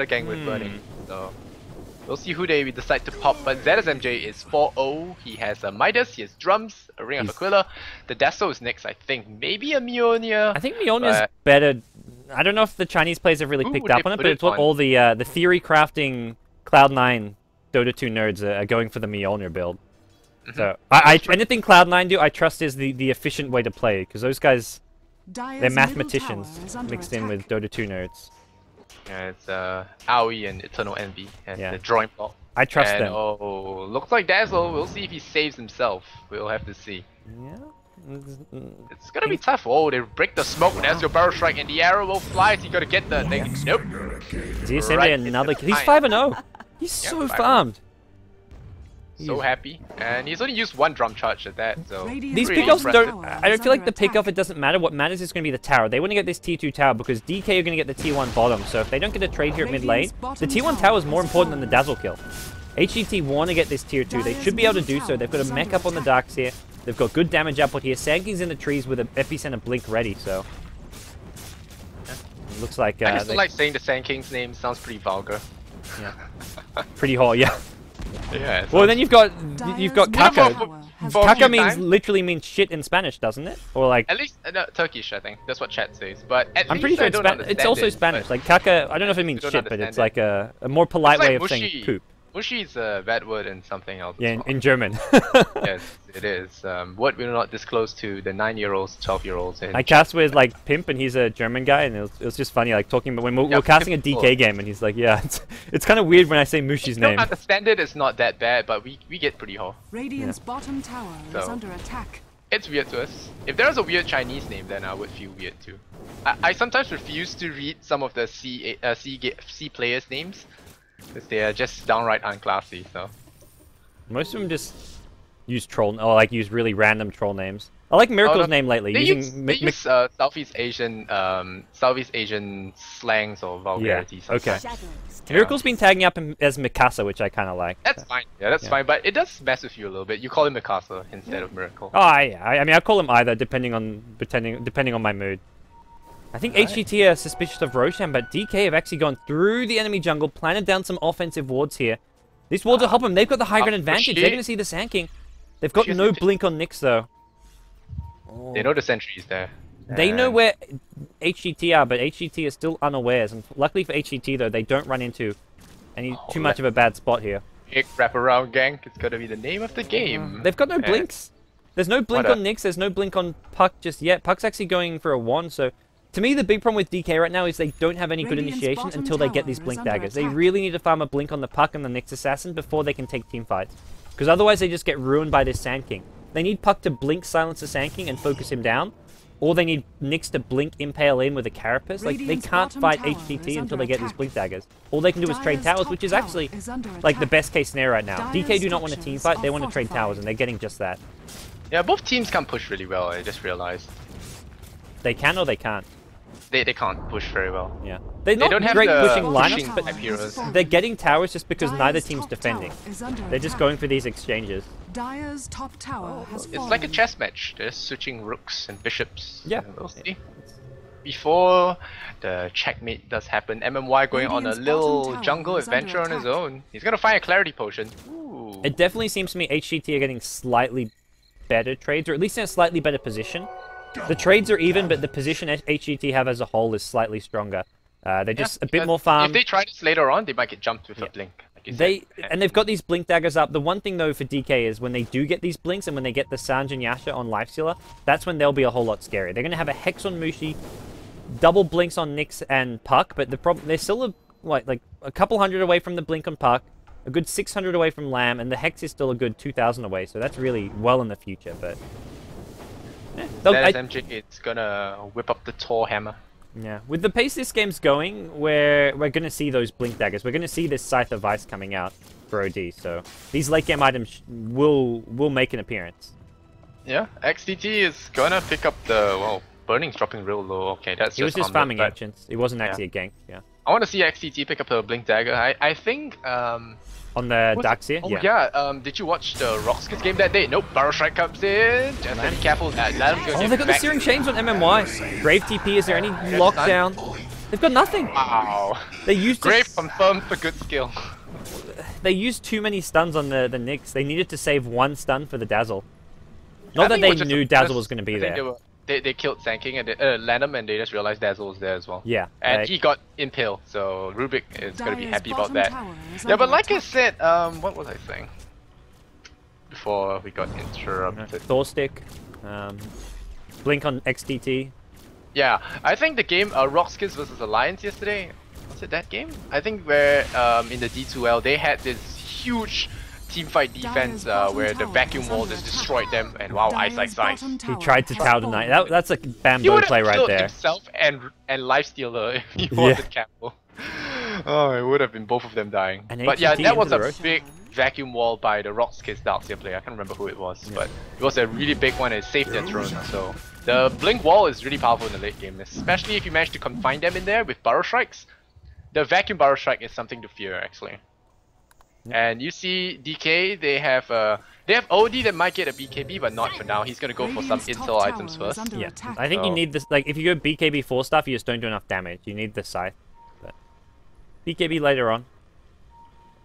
gang with Burning. So we'll see who they decide to pop. But ZSMJ is 4-0. He has a Midas, he has Drums, a Ring of Aquila. The Dazzle is next, I think. Maybe a Mjolnir. I think Mjolnir's better. I don't know if the Chinese players have really Who picked would up they on it, put but it it's what on? all the theory crafting Cloud9 Dota 2 nerds are going for the Mjolnir build. So anything Cloud9 do, I trust is the efficient way to play, because those guys, Dire's they're middle mathematicians tower is under mixed in attack. with Dota 2 nerds. Yeah, it's Aoi and Eternal Envy and Yeah. the drawing block. I trust And, them. oh, looks like Dazzle. We'll see if he saves himself. We'll have to see. Yeah. It's gonna be tough. Oh, they break the smoke. There's your barrel strike, and the arrow will fly. So you gotta get the thing. Nope. ZSMJ Right another into kill. He's the 5-0. He's Yeah, so 5-0. farmed. So happy, and he's only used 1 drum charge at that. So Radiant's These Pretty pickoffs impressive. don't. I don't feel like the pickoff. It doesn't matter. What matters is going to be the tower. They want to get this T2 tower because DK are going to get the T1 bottom. So if they don't get a trade here at mid lane, the T1 tower is more important than the Dazzle kill. HGT want to get this tier 2. They should be able to do so. They've got a mech up on the darks here. They've got good damage output here. Sanking's in the trees with an epicenter blink ready. So it looks like I just don't like saying the Sand King's name. Sounds pretty vulgar. pretty hard. Yeah. Yeah. Well, then you've got Dire's Kaka. middle tower has For a Kaka few means times. literally means shit in Spanish, doesn't it? Or like. At least no, Turkish, I think. That's what chat says. But at I'm least pretty sure I it's don't Spanish. It's understand also it, Spanish. but Like Kaka, I don't know if it means don't shit, but it's understand like a more polite it's like way of mushy. saying poop. Mushy is a bad word and something else. Yeah, as well. in German. Yes, it is. What we'll not disclose to the 9-year-olds, 12-year-olds. I cast with like Pimp, and he's a German guy, and it was just funny, like talking about when we're casting a Pimp, DK game, and he's like, yeah, it's kind of weird when I say Mushi's If you don't name. understand it, it's not that bad, but we get pretty hard. Radiant's bottom tower is So. under attack. It's weird to us. If there was a weird Chinese name, then I would feel weird too. I sometimes refuse to read some of the C players' names because they are just downright unclassy. So Most of them just use troll or like use really random troll names. I like Miracle's name lately. They Using use Southeast Asian slangs or vulgarities. Okay. sometimes. Miracle's been tagging up as Mikasa, which I kind of like. That's fine. Yeah, that's fine. But it does mess with you a little bit. You call him Mikasa instead of Miracle. Oh, I mean, I call him either depending on my mood. I think HGT are suspicious of Roshan, but DK have actually gone through the enemy jungle, planted down some offensive wards here. These wards will help them. They've got the high ground advantage. They're going to see the Sand King. They've got no blink on Nyx though. They know the sentry's there. They know where HGT are, but HGT is still unawares. And luckily for HGT though, they don't run into too much of a bad spot here. Big wraparound gank. It's gonna be the name of the game. They've got no blinks. There's no blink on Nyx. There's no blink on Puck just yet. Puck's actually going for a wand, so to me, the big problem with DK right now is they don't have any good initiation until they get these blink daggers. They really need to farm a blink on the Puck and the Nyx Assassin before they can take team fights. Because otherwise they just get ruined by this Sand King. They need Puck to blink silence the Sand King and focus him down. Or they need Nyx to blink impale in with a Carapace. Like, they can't fight HGT until they get these blink daggers. All they can do is trade towers, which is actually like the best case scenario right now. DK do not want a team fight, they want to trade towers, and they're getting just that. Yeah, both teams can push really well, I just realized. They can or they can't. They can't push very well. Yeah. They're not don't have great the pushing pushing lineups, but type heroes. they're getting towers just because neither team's defending. They're just going for these exchanges. Dire's top tower has It's like a chess match. They're switching rooks and bishops. Yeah. We'll see. Before the checkmate does happen, MMY going on a Radiant's little bottom tower jungle is under adventure on his attack. own. He's gonna find a clarity potion. Ooh. It definitely seems to me HGT are getting slightly better trades, or at least in a slightly better position. The trades are even, but the position HGT have as a whole is slightly stronger. They're just a bit more farm. If they try this later on, they might get jumped with a blink. Like you said. And they've got these blink daggers up. The one thing though for DK is when they do get these blinks and when they get the Sanj and Yasha on Lifestealer, that's when they'll be a whole lot scarier. They're gonna have a Hex on Mushi, double blinks on Nyx and Puck, but the problem they're still like a couple hundred away from the blink on Puck, a good 600 away from Lamb, and the Hex is still a good 2,000 away. So that's really well in the future, but. That MJ, it's gonna whip up the Thor hammer. Yeah, with the pace this game's going, we're gonna see those blink daggers. We're gonna see this Scythe of Ice coming out for OD. So these late game items will make an appearance. Yeah, XDT is gonna pick up the Burning's dropping real low. Okay, that's He was just farming but ancients. It wasn't actually a gank. Yeah. I want to see XDT pick up a blink dagger. I think On the Darkseer? Oh yeah. yeah. Did you watch the Rockskins game that day? Nope. Barrow Strike comes in. Just be careful. Let him go. Oh, they got the Searing Chains on MMY. Grave TP, is there any lockdown? They've got nothing. Wow. They used Grave confirmed for good skill. They used too many stuns on the Nyx. They needed to save one stun for the Dazzle. Not that think they it was just knew a- Dazzle was going to be I think there. They killed Sand King and Lanham, and they just realized Dazzle was there as well. Yeah. And like- he got impale, so Rubik is gonna be Dire's happy about bottom that. tower is Yeah, but under like I attack. said, what was I saying? Before we got interrupted. Thor stick. Blink on XTT. Yeah, I think the game Rockskins versus Alliance yesterday, was it that game? I think where in the D2L they had this huge teamfight defense where the vacuum wall just destroyed them, and wow, ice. He tried to Tau tonight. That's a He bamboo would play have right killed there. himself and lifestealer if he wasn't careful. Oh, it would have been both of them dying. And But yeah, HGT that was into a the Rosh. big vacuum wall by the Rockskins Darkseer player. I can't remember who it was, but it was a really big one and it saved their throne. So the blink wall is really powerful in the late game, especially if you manage to confine them in there with Burrow Strikes. The vacuum Burrow Strike is something to fear actually. And you see DK, they have OD that might get a BKB, but not for now. He's gonna go for some intel items first. Yeah, I think you need this. Like, if you go BKB 4 stuff, you just don't do enough damage. You need the Scythe. But BKB later on.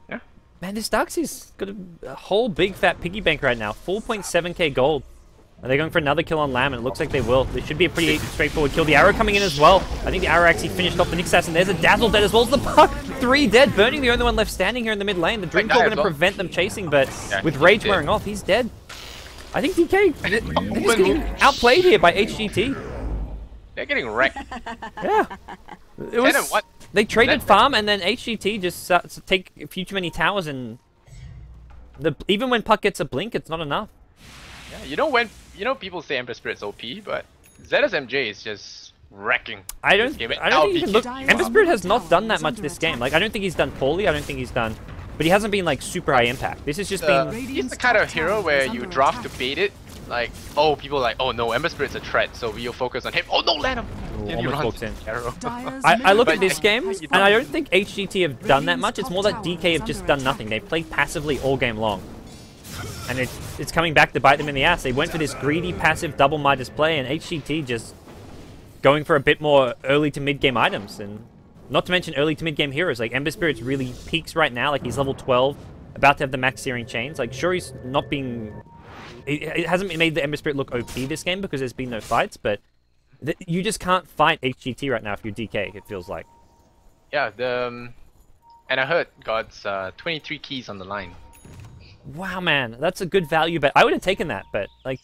Yeah. Man, this Darkseer's got a whole big fat piggy bank right now. 4.7k gold. Are they going for another kill on Lamb? And it looks like they will. This should be a pretty straightforward kill. The arrow coming in as well. I think the arrow actually finished off the Nyx Assassin. There's a Dazzle dead as well as the Puck. 3 dead. Burning the only one left standing here in the mid lane. The Dream Core going to prevent them chasing, but with Rage wearing off, he's dead. I think DK, they're just getting outplayed here by HGT. They're getting wrecked. Yeah. It was, what? they traded farm and then HGT just take a few too many towers and even when Puck gets a blink, it's not enough. Yeah, people say Ember Spirit's OP, but Zeta's MJ is just wrecking. I don't this game. think you can look. Dire's Ember Spirit has bottom not tower done that is much under this game. attack. Like, I don't think he's done poorly. I don't think he's done but he hasn't been like super high impact. This has just been... He's the kind of hero where you draft to bait it. Like, oh, people are like, oh no, Ember Spirit's a threat, so we'll focus on him. Oh no, let him! Ooh, And he almost runs walks in. arrow. I look at But this yeah, game, and I don't think HGT have done that much. It's more that DK have just done nothing. They've played passively all game long. And it's coming back to bite them in the ass. They went for this greedy, passive, double Midas play, and HGT just going for a bit more early to mid-game items. And not to mention early to mid-game heroes. Like, Ember Spirit's really peaks right now. Like, he's level 12, about to have the max searing chains. Like, sure, he's not being... It hasn't made the Ember Spirit look OP this game because there's been no fights, but you just can't fight HGT right now if you're DK, it feels like. Yeah, and I heard God's 23 keys on the line. Wow, man, that's a good value bet. I would have taken that, but like,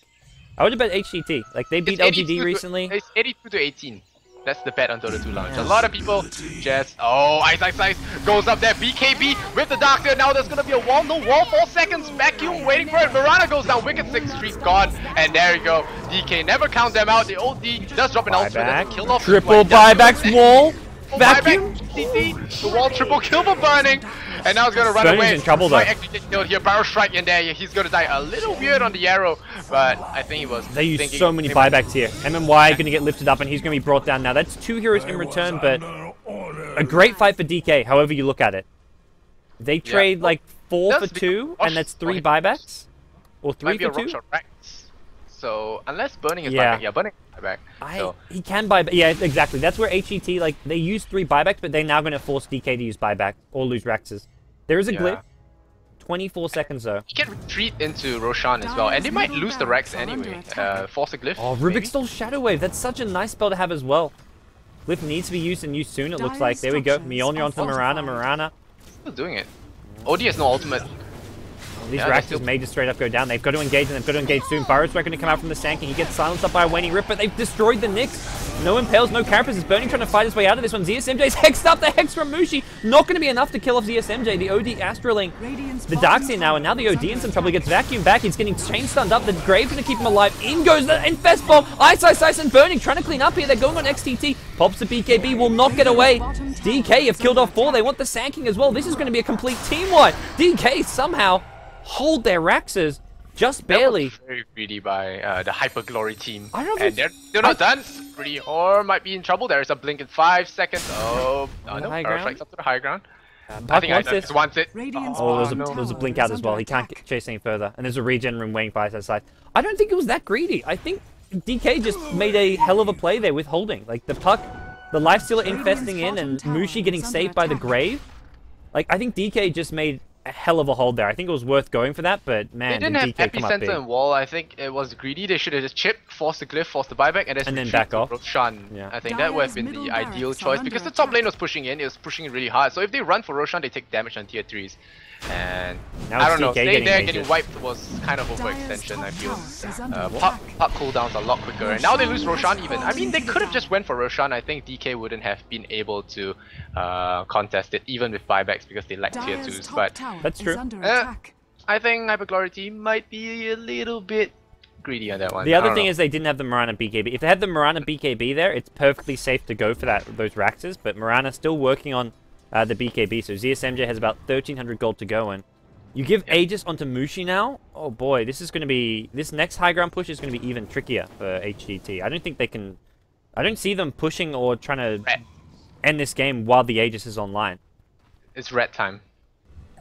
I would have bet HGT. Like, they beat LGD recently. It's 82 to 18. That's the bet on Dota 2 launch. A lot of people just... Oh, Ice goes up there. BKB with the Doctor. Now there's going to be a wall. No wall. 4 seconds. Vacuum waiting for it. Mirana goes down. Wicked 6 streak gone. And there you go. DK never count them out. The OD does drop an ultimate. Kill off triple buybacks wall. Vacuum. Buyback, the wall triple kill for Burning. And now he's going to run Burning's away. in trouble though. Might actually get killed here. Barrel strike in there. He's going to die a little weird on the arrow. But I think he was They use so many buybacks here. MMY going to get lifted up and he's going to be brought down now. That's 2 heroes in return, but a great fight for DK, however you look at it. They trade like 4 for 2, and that's 3 buybacks? Or 3 for 2? So, unless Burning is buyback, yeah, Burning is buyback. So. He can buy, yeah, exactly. That's where HGT, like, they use 3 buybacks, but they're now going to force DK to use buyback or lose Rexes. There is a glitch. 24 seconds though. He can retreat into Roshan as well, and they might lose the Rex anyway. Force a glyph. Oh, Rubik stole Shadow Wave. That's such a nice spell to have as well. Glyph needs to be used and used soon, it looks like. There we go. Mjolnir onto Mirana. Still doing it. OD has no ultimate. These Raxes may just straight up go down. They've got to engage, and they've got to engage soon. Burrow's going to come out from the Sanking. He gets silenced up by a waning Rip, but they've destroyed the Nyx. No Impales, no Carapace. Is Burning trying to fight his way out of this one. ZSMJ's hexed up. The Hex from Mushi. Not going to be enough to kill off ZSMJ. The OD Astraling. The Darkseer now, and now the OD in some trouble. He gets vacuumed back. He's getting chain stunned up. The Grave's going to keep him alive. In goes the Infest Bomb. Ice, and Burning trying to clean up here. They're going on XTT. Pops the BKB. Will not get away. DK have killed off 4. They want the Sanking as well. This is going to be a complete team wipe. DK somehow hold their Raxes just barely. That was very greedy by the Hyper Glory team. I don't know and they're not done. Pretty or might be in trouble. There is a blink in 5 seconds. Oh, no, Power Strikes up to the high ground. I think Ice wants it. Oh, there's a blink out as well. He can't chase any further. And there's a regen room waiting by his side. I don't think it was that greedy. I think DK just made a hell of a play there with holding. Like the puck, the Lifestealer infesting in, and Mushi getting saved by the Grave. Like I think DK just made a hell of a hold there. I think it was worth going for that, but man, they didn't have epicenter and wall. I think it was greedy. They should have just chipped, forced the glyph, forced the buyback, and then back off. Roshan. Yeah. I think that would have been the ideal choice because the top lane was pushing in. It was pushing in really hard. So if they run for Roshan, they take damage on tier 3s. And now I don't know, staying there getting wiped was kind of overextension, I feel. Pop cooldowns a lot quicker, and now they lose Roshan even. I mean, they could have just went for Roshan. I think DK wouldn't have been able to contest it, even with buybacks, because they lack tier 2s. But that's true. I think Hyper Glory team might be a little bit greedy on that one. The other thing is they didn't have the Mirana BKB. If they had the Mirana BKB there, it's perfectly safe to go for those Raxes, but Mirana still working on the BKB, so ZSMJ has about 1300 gold to go, and you give Aegis onto Mushi now. Oh boy, this is going to be, this next high ground push is going to be even trickier for HGT. I don't think they can, I don't see them pushing or trying to end this game while the Aegis is online. It's rat time.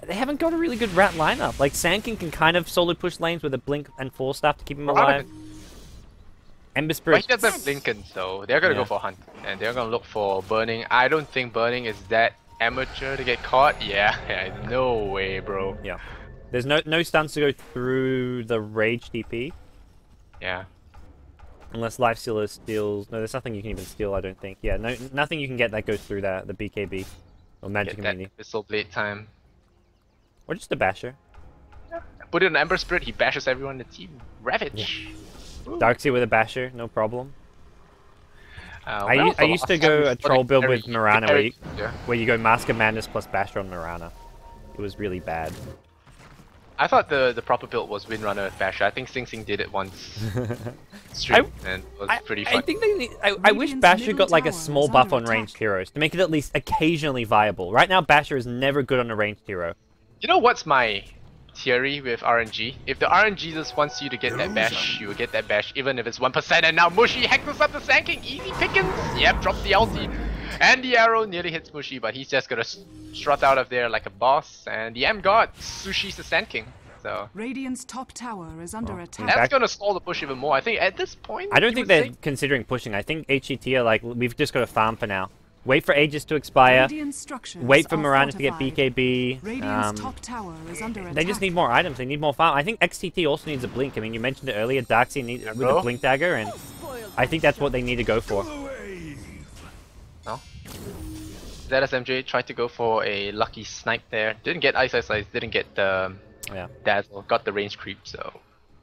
They haven't got a really good rat lineup. Like Sankin can kind of solo push lanes with a blink and 4 staff to keep him alive. Ember Spirit. But he doesn't Lincoln, so they're gonna go for Hunt, and they're gonna look for Burning. I don't think Burning is that amateur to get caught. Yeah, no way, bro. Yeah, there's no stunts to go through the Rage DP. Yeah. Unless Lifestealer steals. No, there's nothing you can even steal, I don't think. Yeah, nothing you can get that goes through the BKB or Magic Immunity. Whistle Blade time. Or just a Basher. Yeah. Put it on Ember Spirit, he bashes everyone in the team. Ravage. Yeah. Darkseer with a Basher, no problem. I used to go a troll build with Mirana where you go Mask of Madness plus Basher on Mirana. It was really bad. I thought the proper build was Windrunner with Basher. I think Sing Sing did it once. Stream, and it was pretty fun. I think they need, I wish Basher got like a small buff on ranged heroes to make it at least occasionally viable. Right now Basher is never good on a ranged hero. You know what's my theory with RNG? If the RNG just wants you to get that bash, you will get that bash even if it's 1%. And now Mushi hacks us up the Sanking. Easy pickings. Yep, drops the ulti. And the arrow nearly hits Mushi, but he's just gonna strut out of there like a boss. And the M God Sushi's the Sand King. So Radiant's top tower is under attack. that's gonna stall the push even more. I think at this point, I don't think they're considering pushing. I think HGT are like, we've just got to farm for now. Wait for Aegis to expire. Wait for Mirana to get BKB. Top tower is under attack. They just need more items. They need more farm. I think XTT also needs a blink. I mean, you mentioned it earlier. Darkseid needs with a blink dagger, and I think that's what they need to go for. No. ZSMJ tried to go for a lucky snipe there. Didn't get ice, didn't get the dazzle. Got the range creep, so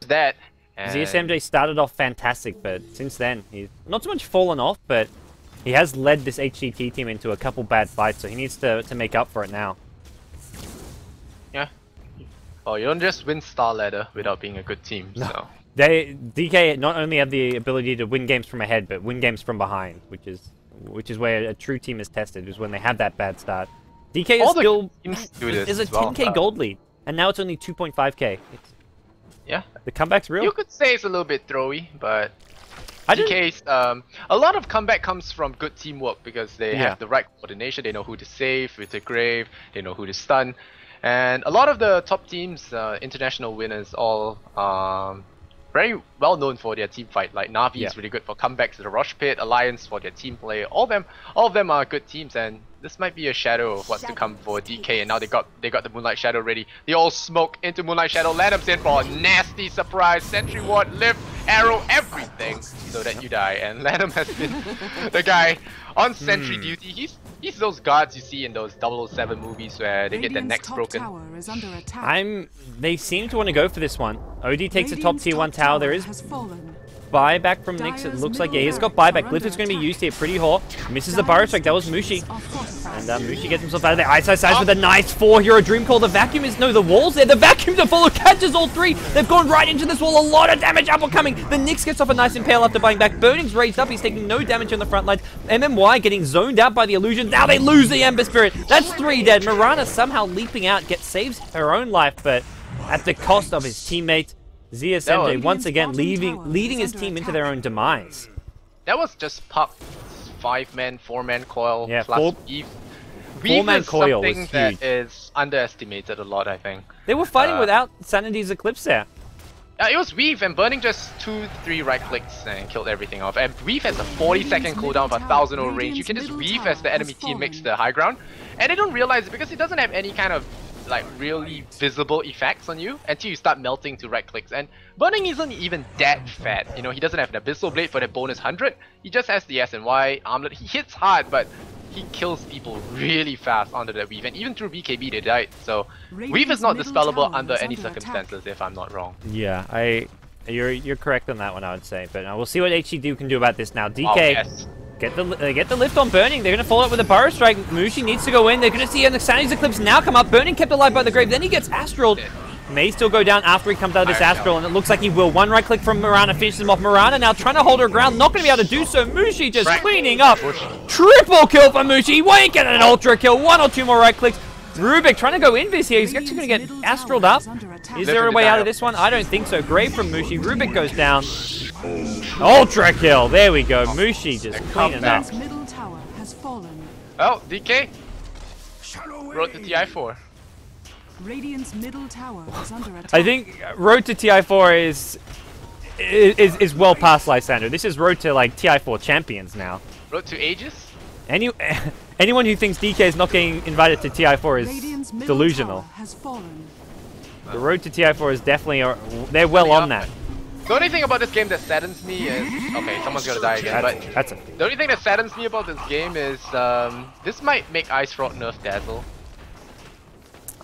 that. And ZSMJ started off fantastic, but since then he's not so much fallen off, but he has led this HGT team into a couple bad fights, so he needs to make up for it now. Yeah. Oh, you don't just win Star Ladder without being a good team. No. So DK not only have the ability to win games from ahead, but win games from behind, which is where a true team is tested, is when they have that bad start. DK is still is a 10k gold lead, and now it's only 2.5k. Yeah. The comeback's real. You could say it's a little bit throwy, but DK's a lot of comeback comes from good teamwork because they have the right coordination. They know who to save with the grave. They know who to stun, and a lot of the top teams, international winners, all very well known for their team fight. Like Na'Vi is really good for comebacks to the Rush Pit, Alliance for their team play. All of them are good teams, and this might be a shadow of what's to come for DK. And now they got the Moonlight Shadow ready. They all smoke into Moonlight Shadow. Lanham's in for a nasty surprise. Sentry ward, lift, arrow, everything, so that you die. And Lanham has been the guy on sentry duty. He's those guards you see in those 007 movies where they get their necks broken. They seem to want to go for this one. OD takes a top tier 1 tower. There is buyback from Nyx. It looks like, he's got buyback. Glyph is going to be used here. Pretty hot. Misses the burrow strike. That was Mushi. And Mushi gets himself out of there. Ice with a nice 4-hero dream call. The vacuum is, no, the wall's there. The vacuum to follow catches all three. They've gone right into this wall. A lot of damage upcoming. The Nyx gets off a nice impale after buying back. Burning's raised up. He's taking no damage on the front lines. MMY getting zoned out by the illusion. Now they lose the Ember Spirit. That's 3 dead. Mirana somehow leaping out. Saves her own life, but at the cost of his teammate. ZSMJ once again leading his team into their own demise. That was just Puck's 5-man, 4-man coil plus Weave. 4-man coil was something huge. That is underestimated a lot, I think. They were fighting without Sanity's Eclipse there. It was Weave, and Burning just 2-3 right clicks and killed everything off. And Weave has a 40-second cooldown for 1000 over range. You can just Weave as the enemy team makes the high ground, and they don't realize it because it doesn't have any kind of like really visible effects on you until you start melting to right clicks. And Burning isn't even that fat, you know. He doesn't have an Abyssal Blade for that bonus 100. He just has the SNY armlet. He hits hard, but he kills people really fast under that Weave, and even through BKB they died. So Weave is not dispellable under any circumstances, if I'm not wrong. Yeah, you're correct on that one, I would say. But we'll see what HGT can do about this now. DK get the lift on Burning. They're going to follow it with a Burrow Strike. Mushi needs to go in. They're going to see Sanity's Eclipse now come up. Burning kept alive by the grave. Then he gets Astraled. May still go down after he comes out of this Astral, and it looks like he will. One right click from Mirana finishes him off. Mirana now trying to hold her ground. Not going to be able to do so. Mushi just cleaning up. Triple kill for Mushi. He won't get an ultra kill. 1 or 2 more right clicks. Rubik trying to go invis here. He's actually going to get Astraled up. Is there a way out of this one? I don't think so. Grave from Mushi. Rubik goes down. Ultra kill. There we go. Mushi just cleaning up. Oh, DK wrote the TI4. Radiant's middle tower is under attack. I think road to TI4 is well past Lysander. This is road to like TI4 champions now. Road to Aegis? Anyone who thinks DK is not getting invited to TI4 is delusional. The road to TI4 is definitely, they're well on that. The only thing about this game that saddens me is, okay, someone's gonna die again, the only thing that saddens me about this game is, this might make Ice Rod nerf Dazzle.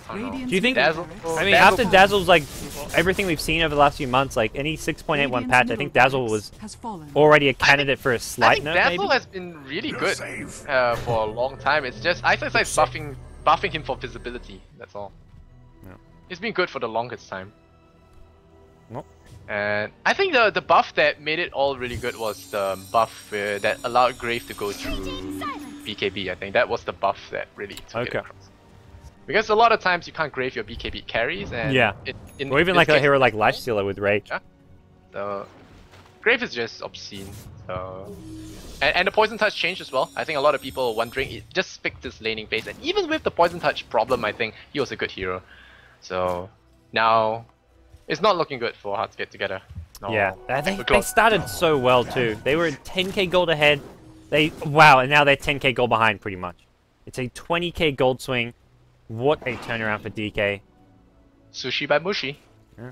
Do you think, after Dazzle's like, everything we've seen over the last few months, like any 6.81 patch, I think Dazzle was already a candidate for a slight nerf, maybe? Dazzle has been really good for a long time. It's just, Ice is like buffing him for visibility, that's all. Yeah. He's been good for the longest time. Nope. And I think the buff that made it all really good was the buff that allowed Grave to go through BKB, I think. That was the buff that really took it across. Because a lot of times you can't grave your BKB carries, and Yeah. Or even like a hero like Lifestealer with Rage. Yeah. So grave is just obscene. So and the poison touch changed as well. I think a lot of people are wondering, it just fixed his laning phase, and even with the poison touch problem, I think he was a good hero. So now it's not looking good for Hearts get together. No. Yeah, they started so well too. They were 10k gold ahead. Wow, and now they're 10k gold behind pretty much. It's a 20k gold swing. What a turnaround for DK. Sushi by Mushi. Yeah.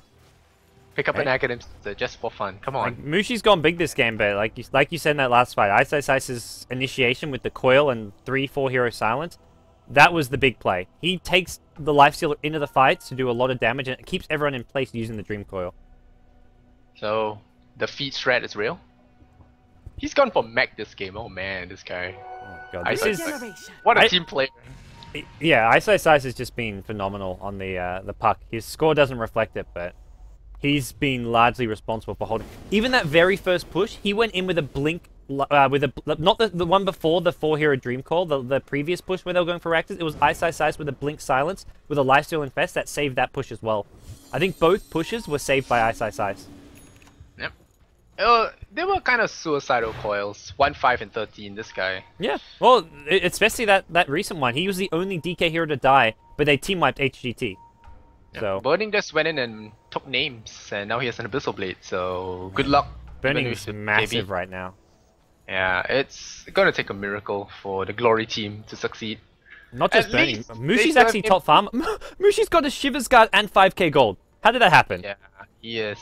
Pick up an academic just for fun. Come on. Like, Mushi's gone big this game, but like you said in that last fight, Ice's initiation with the coil and 3-4 hero silence, that was the big play. He takes the Lifestealer into the fights to do a lot of damage, and it keeps everyone in place using the Dream Coil. So the feed threat is real. He's gone for mech this game. Oh man, this guy. Oh god, this is what a team player. Yeah, Ice has just been phenomenal on the puck. His score doesn't reflect it, but he's been largely responsible for holding. Even that very first push, he went in with a blink, not the one before the 4-hero Dream Call, the previous push where they were going for reactors. It was Ice with a blink silence with a Lifesteal Infest that saved that push as well. I think both pushes were saved by Ice. Yep. They were kind of suicidal coils. 1, 5, and 13. This guy. Yeah. Well, especially that recent one. He was the only DK hero to die, but they team wiped HGT. Yep. So Burning just went in and took names, and now he has an Abyssal Blade. So good luck. Burning is massive right now. Yeah, it's gonna take a miracle for the Glory team to succeed. Not just Burning. Mushi's actually top farm. Mushi's got a Shivers Guard and 5k gold. How did that happen? Yeah, he is.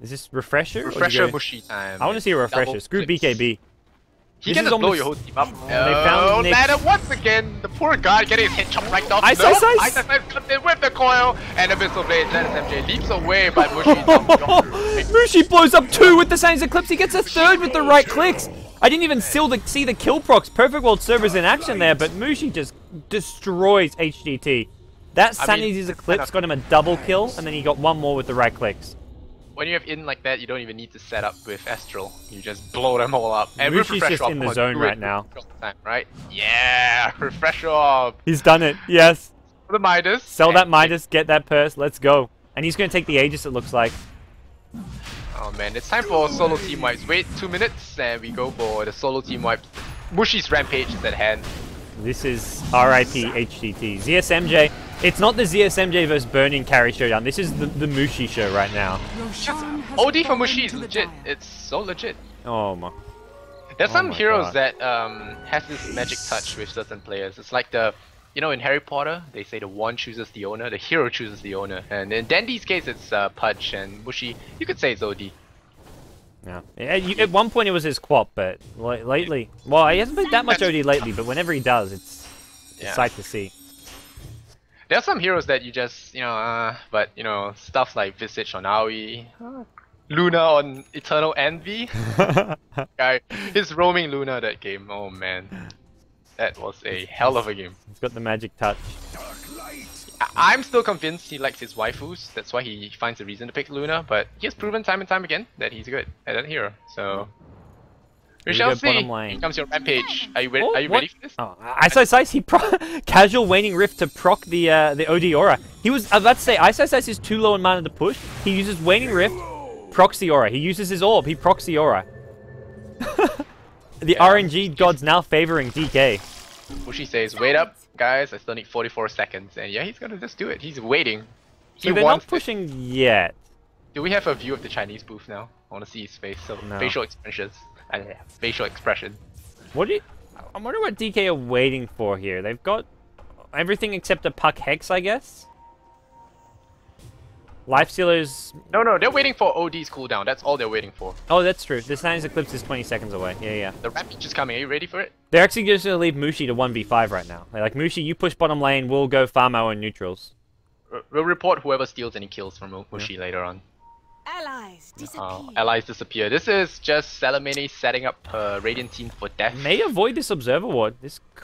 Is this Refresher? Refresher Mushi time. I want to see a Refresher. Screw BKB. He can just blow your whole team up. They found Nick. Ladder once again. The poor guy getting his head chopped right off. Ice! Ice comes in with the coil and Abyssal Blade. MJ leaps away, but Mushi. Mushi blows up 2 with the Saints Eclipse. He gets a 3rd with the right clicks. I didn't even see the kill procs. Perfect World Server's in action there, but Mushi just destroys HGT. That Sanity's Eclipse got him a double kill, and then he got one more with the right clicks. When you have in like that, you don't even need to set up with Astral. You just blow them all up. And Mushi's just in the zone right now. Time, right? Yeah, Refresher Orb. He's done it. Yes. The Midas. Sell that Midas, get that purse. Let's go. And he's going to take the Aegis, it looks like. Oh man, it's time for solo team wipes. Wait 2 minutes and we go for the solo team wipes. Mushi's Rampage is at hand. This is RIP HGT. ZSMJ. It's not the ZSMJ versus Burning carry showdown. This is the Mushi show right now. OD for Mushi is legit. It's so legit. Oh my. There's some heroes that have this magic touch with certain players. It's like in Harry Potter, they say the wand chooses the owner, the hero chooses the owner. And in Dandy's case, it's Pudge, and Mushi, you could say it's OD. Yeah. At one point it was his quap, but lately, well, he hasn't played that much OD lately, but whenever he does, it's a sight to see. There are some heroes that you just, but stuff like Visage on Aoi, Luna on Eternal Envy. Guy, his roaming Luna that game, oh man. That was a hell of a game. He's got the magic touch. I'm still convinced he likes his waifus, that's why he finds a reason to pick Luna, but he has proven time and time again that he's good at that hero, so... We shall see. Here comes your Rampage. Are you ready for this? Oh, Ice, he casual Waning Rift to proc the OD Aura. I was about to say, Ice is too low in mana to push. He uses Waning Rift, procs the Aura. He uses his Orb, he procs the Aura. The RNG gods now favoring DK. Mushi says, wait up, guys, I still need 44 seconds. And yeah, he's gonna just do it. He's waiting. So they're not pushing yet. Do we have a view of the Chinese booth now? I want to see his face. So facial expressions. Facial expression. I wonder what DK are waiting for here. They've got everything except a Puck Hex, I guess. Lifestealers... No, they're waiting for OD's cooldown. That's all they're waiting for. Oh, that's true. The Sandy's Eclipse is 20 seconds away. Yeah. The Rampage is coming. Are you ready for it? They're actually just going to leave Mushi to 1v5 right now. They're like, Mushi, you push bottom lane, we'll go farm our neutrals. We'll report whoever steals any kills from Mushi later on. Allies disappear. Allies disappear. This is just Salamini setting up her Radiant team for death. May avoid this Observer Ward.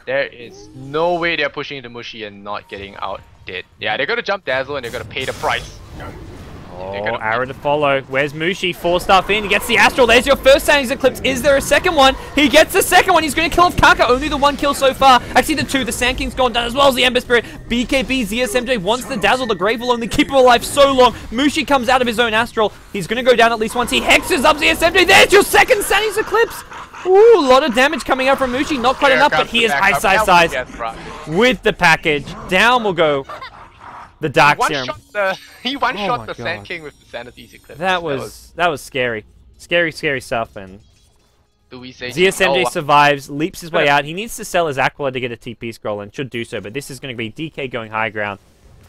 There is no way they're pushing into Mushi and not getting out dead. Yeah, they're gonna jump Dazzle and they're gonna pay the price. Oh, arrow to follow. Where's Mushi? 4-star Finn. He gets the Astral. There's your first Sandy's Eclipse. Is there a second one? He gets the second one. He's going to kill off Kaka. Only the one kill so far. Actually, the two. The Sand King's gone down as well as the Ember Spirit. BKB ZSMJ wants the Dazzle. The Grave will only keep him alive so long. Mushi comes out of his own Astral. He's going to go down at least once. He hexes up ZSMJ. There's your second Sandy's Eclipse. Ooh, a lot of damage coming out from Mushi. Not quite enough, but he is Ice with the package. Down will go the Dark Serum. He one-shot the Sand King with the Sanity's Eclipse. That was scary. Scary stuff. And do we say ZSMJ survives, leaps his way out. He needs to sell his Aquila to get a TP scroll and should do so, but this is going to be DK going high ground,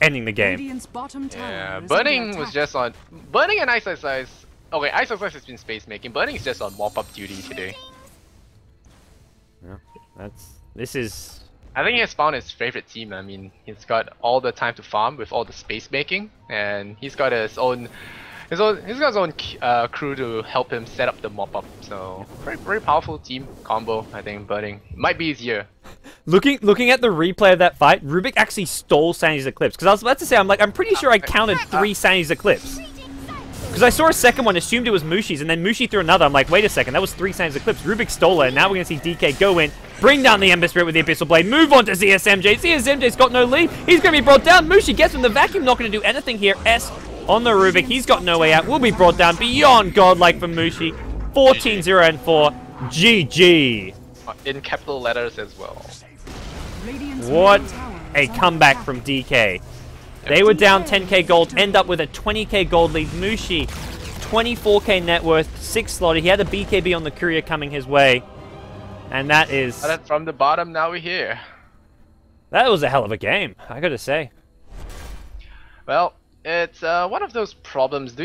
ending the game. Yeah, Burning was just on... Burning and Ice. Okay, Ice has been space making. Burning is just on mop-up duty today. Yeah, this is... I think he has found his favorite team. I mean, he's got all the time to farm with all the space making, and he's got his own crew to help him set up the mop up. So very powerful team combo. I think Burning might be easier. Looking at the replay of that fight, Rubik actually stole Sandy's Eclipse, because I was about to say I'm pretty sure I counted 3 Sandy's Eclipse. Because I saw a second one, assumed it was Mushi's, and then Mushi threw another. I'm like, wait a second, that was 3 Sandy's Eclipse. Rubik stole it, and now we're going to see DK go in, bring down the Ember Spirit with the Abyssal Blade, move on to ZSMJ. ZSMJ's got no lead. He's going to be brought down. Mushi gets him. The Vacuum not going to do anything here. S on the Rubik. He's got no way out. Will be brought down beyond godlike from Mushi. 14-0-4. GG. In capital letters as well. What a comeback from DK. They were down 10k gold, end up with a 20k gold lead. Mushi, 24k net worth, 6 slotted. He had a BKB on the courier coming his way. And that is... From the bottom, now we're here. That was a hell of a game, I gotta say. Well, it's one of those problems.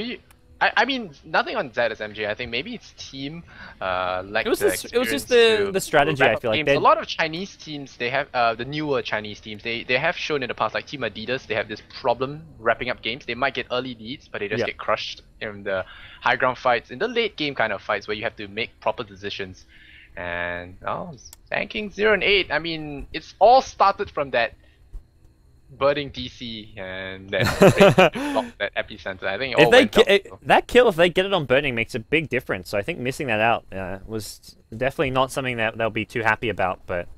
I mean, nothing on ZSMJ. I think maybe it's team it was just the strategy. I feel like a lot of Chinese teams, they have the newer Chinese teams. They have shown in the past, like Team Adidas, they have this problem wrapping up games. They might get early leads, but they just get crushed in the high ground fights, in the late game kind of fights where you have to make proper decisions. And ranking 0 and 8. I mean, it's all started from that Burning DC and that epicenter. I think that kill, if they get it on Burning, makes a big difference. So I think missing that out was definitely not something that they'll be too happy about. But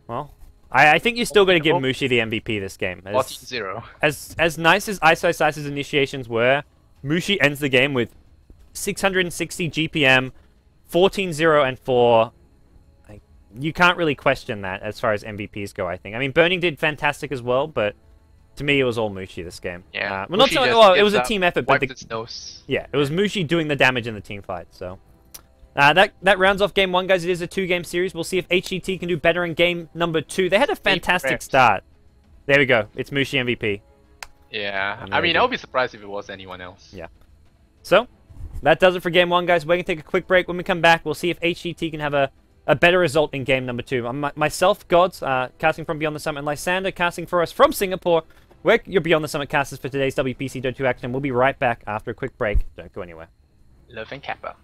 well, I think you still got to give Mushi the MVP this game. 14-0. As nice as Ice's initiations were, Mushi ends the game with 660 GPM, 14-0-4. You can't really question that as far as MVPs go, I think. I mean, Burning did fantastic as well, but to me, it was all Mushi this game. Yeah. Well, not so, well, it was a team effort, but yeah, it was Mushi doing the damage in the team fight. So that rounds off game 1, guys. It is a 2-game series. We'll see if HGT can do better in game number 2. They had a fantastic start. There we go. It's Mushi MVP. Yeah. I mean, I would be surprised if it was anyone else. Yeah. So that does it for game 1, guys. We're gonna take a quick break. When we come back, we'll see if HGT can have a better result in game number 2. Myself, Gods, casting from Beyond the Summit, and Lysander casting for us from Singapore. We're your Beyond the Summit casters for today's WPC Dota 2 action. We'll be right back after a quick break. Don't go anywhere. Love and Kappa.